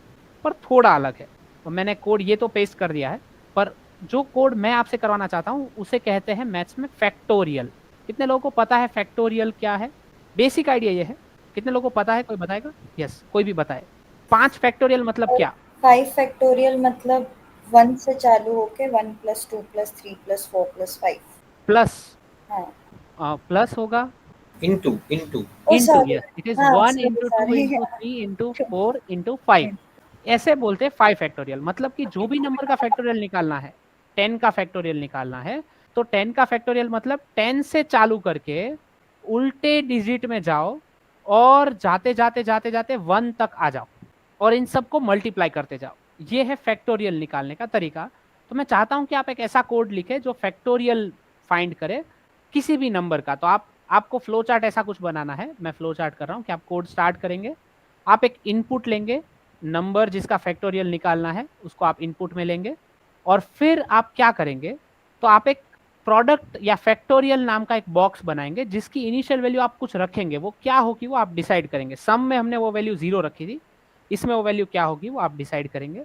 पर थोड़ा अलग है। तो मैंने कोड ये तो पेस्ट कर दिया है, पर जो कोड मैं आपसे करवाना चाहता हूँ उसे कहते हैं मैथ्स में फैक्टोरियल। कितने लोगों को पता है फैक्टोरियल क्या है? बेसिक आइडिया ये है। कितने लोगों को पता है? कोई बताएगा? यस, कोई भी बताए। 5 फैक्टोरियल मतलब क्या? 5 फैक्टोरियल मतलब 1 से चालू होके 1 + 2 + 3 + 4 + 5। प्लस हाँ, प्लस होगा into oh into, sorry, yes it is हाँ 1 sorry into 2 sorry. Into 3 into 4 into 5। ऐसे बोलते हैं 5 फैक्टोरियल। मतलब कि जो भी नंबर का फैक्टोरियल निकालना है, 10 का फैक्टोरियल निकालना है, तो 10 का फैक्टोरियल मतलब 10 से चालू करके उल्टे डिजिट में जाओ और जाते जाते जाते जाते 1 तक आ जाओ और इन सबको मल्टीप्लाई करते जाओ। ये है फैक्टोरियल निकालने का तरीका। तो मैं चाहता हूं कि आप एक ऐसा कोड लिखें जो फैक्टोरियल फाइंड करे किसी भी नंबर का। तो आपको फ्लो चार्ट ऐसा कुछ बनाना है। मैं फ्लो चार्ट कर रहा हूं कि आप कोड स्टार्ट करेंगे, आप एक इनपुट लेंगे, नंबर जिसका फैक्टोरियल निकालना है उसको आप इनपुट में लेंगे, और फिर आप क्या करेंगे, तो आप एक प्रोडक्ट या फैक्टोरियल नाम का एक बॉक्स बनाएंगे जिसकी इनिशियल वैल्यू आप कुछ रखेंगे। वो क्या होगी वो आप डिसाइड करेंगे। सम में हमने वो वैल्यू 0 रखी थी, इसमें वो वैल्यू क्या होगी वो आप डिसाइड करेंगे।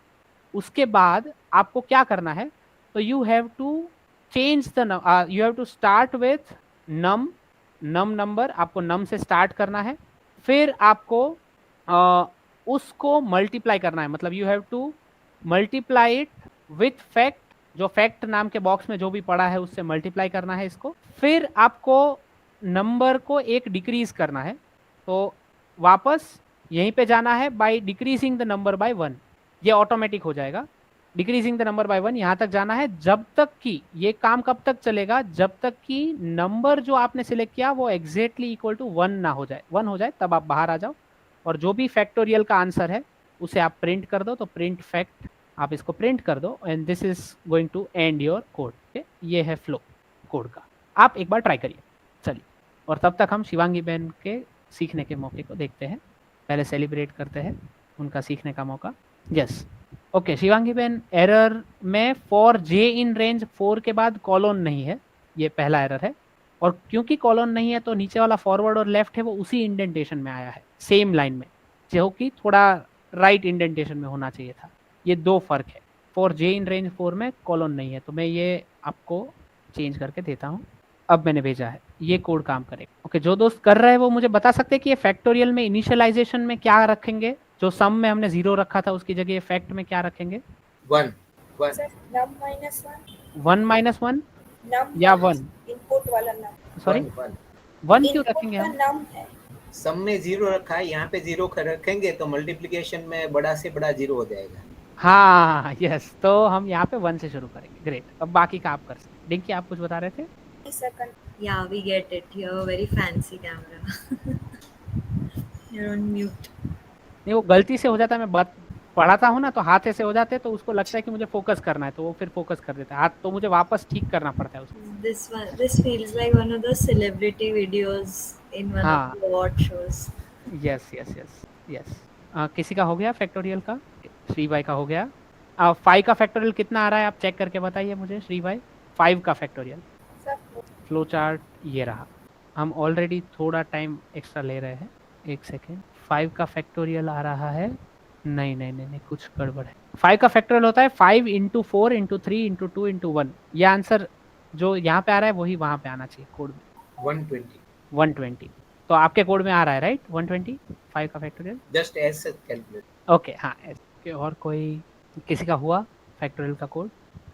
उसके बाद आपको क्या करना है, तो you have to change the you have to start with num number. आपको नम से स्टार्ट करना है, फिर आपको उसको मल्टीप्लाई करना है। मतलब you have to multiply it with fact, जो फैक्ट नाम के बॉक्स में जो भी पड़ा है उससे मल्टीप्लाई करना है इसको। फिर आपको नंबर को एक डिक्रीज करना है, तो वापस यहीं पे जाना है by decreasing the number by 1। ये ऑटोमेटिक हो जाएगा। डिक्रीजिंग द नंबर बाय 1 यहाँ तक जाना है, जब तक कि ये काम कब तक चलेगा, जब तक कि नंबर जो आपने सिलेक्ट किया वो एग्जैक्टली इक्वल टू 1 ना हो जाए। 1 हो जाए तब आप बाहर आ जाओ, और जो भी फैक्टोरियल का आंसर है उसे आप प्रिंट कर दो। तो प्रिंट फैक्ट आप इसको प्रिंट कर दो, and this is going to end your code. ये है फ्लो कोड का। आप एक बार ट्राई करिए। चलिए, और तब तक हम शिवांगी बहन के सीखने के मौके को देखते हैं। पहले सेलिब्रेट करते हैं उनका सीखने का मौका। यस, ओके शिवांगी बहन, एरर में फॉर जे इन रेंज 4 के बाद कॉलोन नहीं है, ये पहला एरर है। और क्योंकि कॉलोन नहीं है तो नीचे वाला फॉरवर्ड और लेफ्ट है वो उसी इंडेंटेशन में आया है, सेम लाइन में, जो कि थोड़ा राइट इंडेंटेशन में होना चाहिए था। ये 2 फर्क है। फॉर जे इन रेंज 4 में कॉलोन नहीं है, तो मैं ये आपको चेंज करके देता हूँ। अब मैंने भेजा है, ये कोड काम करेगा। ओके, जो दोस्त कर रहे हैं वो मुझे बता सकते हैं कि ये फैक्टोरियल में इनिशियलाइजेशन में क्या रखेंगे। जो सम में हमने 0 रखा था उसकी जगह फैक्ट में क्या रखेंगे? 1 सर नम -1 1 - 1 नम या 1? इनपुट वाला नम, सॉरी, 1 1 क्यों इनपुट रखेंगे का हम? नम है। सम में 0 रखा है, यहाँ पे 0 रखेंगे तो मल्टीप्लिकेशन में बड़ा से बड़ा 0 हो जाएगा। हाँ यस, तो हम यहाँ पे 1 से शुरू करेंगे। ग्रेट, अब बाकी का आप कर सकते हैं। डिंकी, आप कुछ बता रहे थे? Second Yeah, we get it. You have a very fancy camera. You're on mute. नहीं, वो गलती से हो जाता है। मैं बात पढ़ाता हूँ ना तो हाथ ऐसे हो जाते हैं, तो उसको लगता है कि मुझे फोकस करना है, तो वो फिर फोकस कर देता है हाथ, तो मुझे वापस ठीक करना पड़ता है उसको। This feels like one of those celebrity videos in one हाँ। of the award shows. Yes yes yes yes. किसी का हो गया फैक्टोरियल का? श्री भाई का हो गया। 5 का फैक्टोरियल कितना आ रहा है आप चेक करके बताइए मुझे श्री भाई। 5 का फैक्टोरियल फ्लो चार्ट ये रहा। हम ऑलरेडी थोड़ा टाइम एक्स्ट्रा ले रहे हैं, 1 सेकेंड। 5 का फैक्टोरियल आ रहा है, नहीं नहीं नहीं नहीं, कुछ गड़बड़ है। 5 का फैक्टोरियल होता है 5 × 4 × 3 × 2 × 1। ये आंसर जो यहाँ पे आ रहा है वही वहाँ पे आना चाहिए कोड में। 120 तो आपके कोड में आ रहा है राइट? 120 5 का फैक्टोरियल जस्ट ऐसे कैलकुलेट। ओके हाँ। और कोई किसी का हुआ फैक्टोरियल का कोड?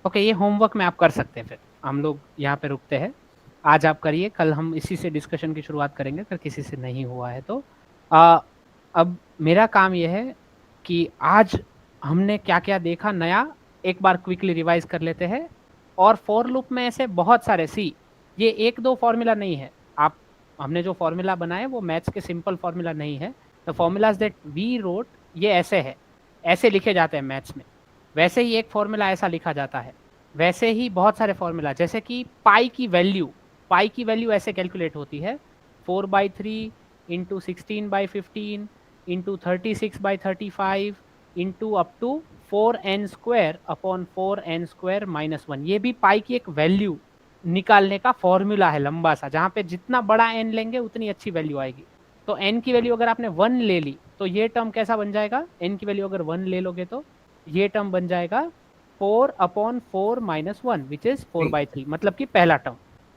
ओके, ये होमवर्क में आप कर सकते हैं। फिर हम लोग यहाँ पे रुकते हैं। आज आप करिए, कल हम इसी से डिस्कशन की शुरुआत करेंगे अगर किसी से नहीं हुआ है तो। अब मेरा काम ये है कि आज हमने क्या क्या देखा नया, एक बार क्विकली रिवाइज कर लेते हैं। और फॉर लूप में ऐसे बहुत सारे ये 1-2 फॉर्मूला नहीं है। आप हमने जो फॉर्मूला बनाए वो मैथ्स के सिंपल फॉर्मूला नहीं है। The formulas that we wrote ये ऐसे है, ऐसे लिखे जाते हैं मैथ्स में। वैसे ही एक फॉर्मूला ऐसा लिखा जाता है, वैसे ही बहुत सारे फॉर्मूला, जैसे कि पाई की वैल्यू ऐसे कैलकुलेट होती है 4/3 × 16/15 × 36/35 into up to 4n² upon 4n² - 1। ये भी पाई की एक वैल्यू निकालने का फॉर्मूला है लंबा सा, जहाँ पे जितना बड़ा n लेंगे उतनी अच्छी वैल्यू आएगी। तो n की वैल्यू अगर आपने 1 ले ली तो ये टर्म कैसा बन जाएगा, n की वैल्यू अगर 1 ले लोगे तो ये टर्म बन जाएगा 4/4 - 1 विच इज 4/3, मतलब कि पहला टर्म।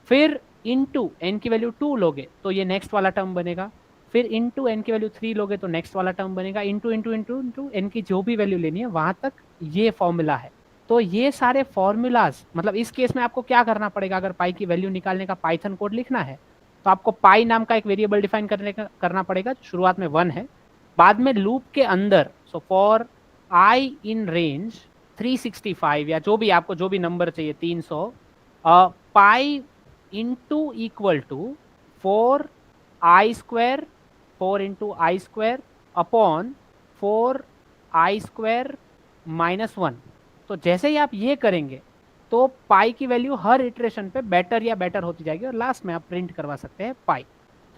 फिर इनटू n की वैल्यू 2 लोगे तो ये नेक्स्ट वाला टर्म बनेगा, फिर इनटू n की वैल्यू 3 लोगे तो नेक्स्ट वाला टर्म बनेगा, into into into into n की जो भी वैल्यू लेनी है वहां तक ये फॉर्मूला है। तो ये सारे फॉर्मूलाज, मतलब इस केस में आपको क्या करना पड़ेगा, अगर पाई की वैल्यू निकालने का पाइथन कोड लिखना है तो आपको पाई नाम का एक वेरिएबल डिफाइन करना पड़ेगा, शुरुआत में 1 है, बाद में लूप के अंदर so for i in range 365 या जो भी आपको जो भी नंबर चाहिए 300 pi into equal to 4i² 4 into i² upon 4i² -1। तो जैसे ही आप ये करेंगे तो पाई की वैल्यू हर इटरेशन पे बेटर या बेटर होती जाएगी और लास्ट में आप प्रिंट करवा सकते हैं पाई।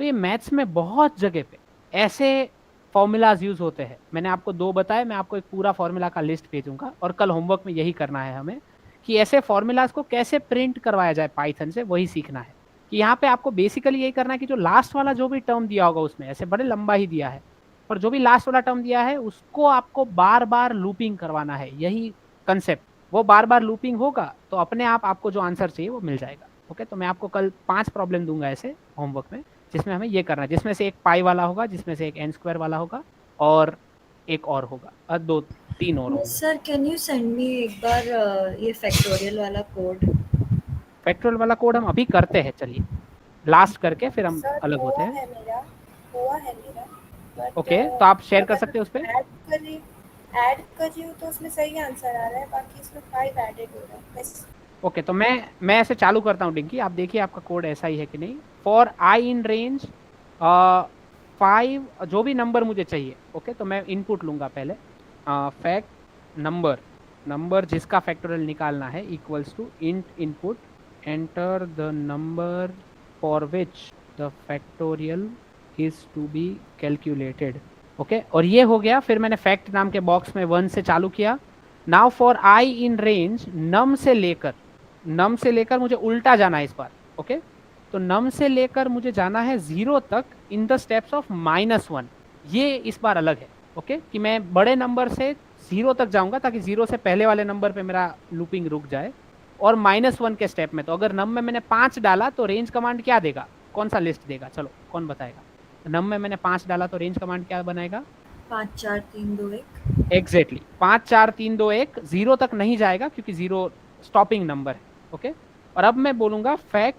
तो ये मैथ्स में बहुत जगह पे ऐसे फॉर्मूलाज यूज होते हैं, मैंने आपको 2 बताए, मैं आपको एक पूरा फॉर्मूला का लिस्ट भेजूंगा और कल होमवर्क में यही करना है हमें कि ऐसे फॉर्मूलाज को कैसे प्रिंट करवाया जाए पाइथन से, वही सीखना है। कि यहाँ पे आपको बेसिकली यही करना है कि जो लास्ट वाला जो भी टर्म दिया होगा उसमें ऐसे बड़े लंबा ही दिया है, पर जो भी लास्ट वाला टर्म दिया है उसको आपको बार बार लूपिंग करवाना है, यही कंसेप्ट। वो बार बार लूपिंग होगा तो अपने आप आपको जो आंसर चाहिए वो मिल जाएगा। ओके, तो मैं आपको कल 5 प्रॉब्लम दूंगा ऐसे होमवर्क में, जिसमें हमें ये करना है, जिसमें से एक पाई वाला होगा, जिसमें से एक n² वाला होगा और एक और होगा, 2-3 और होगा। Sir can you send me एक बार ये फैक्टोरियल वाला कोड? फैक्टोरियल वाला कोड हम अभी करते हैं, चलिए लास्ट करके फिर हम सर अलग होते हैं। हुआ है मेरा but, ओके, तो आप शेयर कर सकते हैं उस पर। ऐड कर रही हूँ तो उसमें सही आंसर आ रहा है, बाकी इसमें 5 एडेड हो रहा है बस। ओके, तो मैं ऐसे चालू करता हूँ डिंकी, आप देखिए आपका कोड ऐसा ही है कि नहीं। फॉर i इन रेंज 5 जो भी नंबर मुझे चाहिए, ओके, तो मैं इनपुट लूँगा पहले, फैक्ट नंबर जिसका फैक्टोरियल निकालना है equals to int input enter the number for which the factorial is to be calculated. Okay, और ये हो गया। फिर मैंने फैक्ट नाम के बॉक्स में 1 से चालू किया। Now for i in range num से लेकर मुझे उल्टा जाना है इस बार। ओके, तो नम से लेकर मुझे जाना है 0 तक इन द स्टेप्स ऑफ -1। ये इस बार अलग है। ओके, कि मैं बड़े नंबर से 0 तक जाऊंगा ताकि 0 से पहले वाले नंबर पे मेरा लूपिंग रुक जाए, और -1 के स्टेप में तो अगर नम में मैंने 5 डाला तो रेंज कमांड क्या देगा, कौन सा लिस्ट देगा, चलो कौन बताएगा। नम में मैंने 5 डाला तो रेंज कमांड क्या बनाएगा, 5 4 3 2 1। एग्जैक्टली 5 4 3 2 1। 0 तक नहीं जाएगा क्योंकि 0 स्टॉपिंग नंबर है। ओके, और अब मैं बोलूंगा fact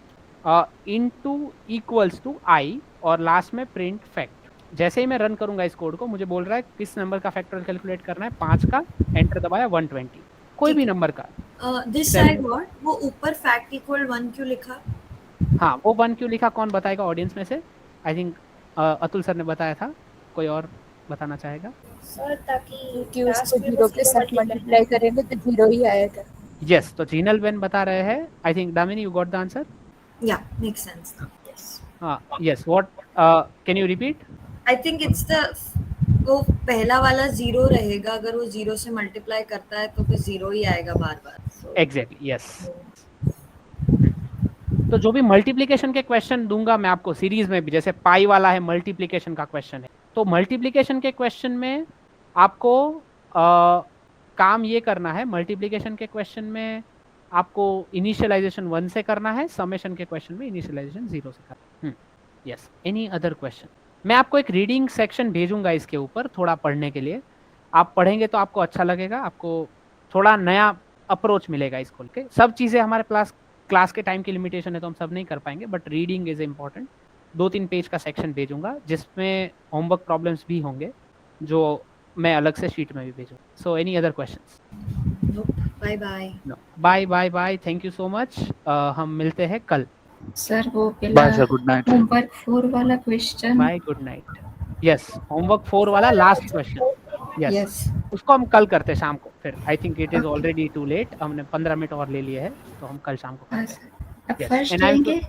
into equals to i और लास्ट में प्रिंट फैक्ट। जैसे ही मैं रन करूंगा इस कोड को, मुझे बोल रहा है किस नंबर का फैक्टोरियल कैलकुलेट करना है, 5 का, एंटर दबाया 120, कोई भी नंबर का। दिस साइड व्हाट, वो ऊपर फैक्ट इक्वल 1 क्यों लिखा? हाँ, वो 1 क्यों लिखा कौन बताएगा ऑडियंस में से? आई थिंक अतुल सर ने बताया था, कोई और बताना चाहेगा? सर ताकि कि उसको 0 के साथ मल्टीप्लाई करेंगे तो 0 ही आएगा। यस, तो जीनल बेन बता रहे हैं। I think Damini you got the answer? या मेक सेंस। यस, हाँ, yes, what can you repeat? I think it's the, वो पहला वाला 0 रहेगा, अगर वो 0 से मल्टीप्लाई करता है तो फिर 0 ही आएगा बार-बार। Exactly, yes. तो जो भी मल्टीप्लिकेशन के क्वेश्चन दूंगा मैं आपको सीरीज में भी, जैसे पाई वाला है मल्टीप्लिकेशन का क्वेश्चन है, तो मल्टीप्लिकेशन के क्वेश्चन में आपको काम ये करना है, मल्टीप्लिकेशन के क्वेश्चन में आपको इनिशियलाइजेशन 1 से करना है, समेशन के क्वेश्चन में इनिशियलाइजेशन 0 से करना है। Yes, any other question? मैं आपको एक रीडिंग सेक्शन भेजूंगा इसके ऊपर थोड़ा पढ़ने के लिए, आप पढ़ेंगे तो आपको अच्छा लगेगा, आपको थोड़ा नया अप्रोच मिलेगा इसको लेके। सब चीज़ें हमारे क्लास के टाइम की लिमिटेशन है तो हम सब नहीं कर पाएंगे, but reading is important. 2-3 page का सेक्शन भेजूंगा जिसमें होमवर्क प्रॉब्लम्स भी होंगे, जो मैं अलग से शीट में भी भेजूंगा। So any other questions? Bye bye. Bye bye bye, thank you so much. हम मिलते हैं कल। सर वो पहला bye sir, good night. Homework 4 वाला question. Bye, good night. Yes, homework 4 वाला लास्ट क्वेश्चन, यस, उसको हम कल करते हैं शाम को। फिर I think it is already too late, हमने 15 मिनट और ले लिए हैं, तो हम कल शाम को करते हैं। फर्स्ट लेंगे।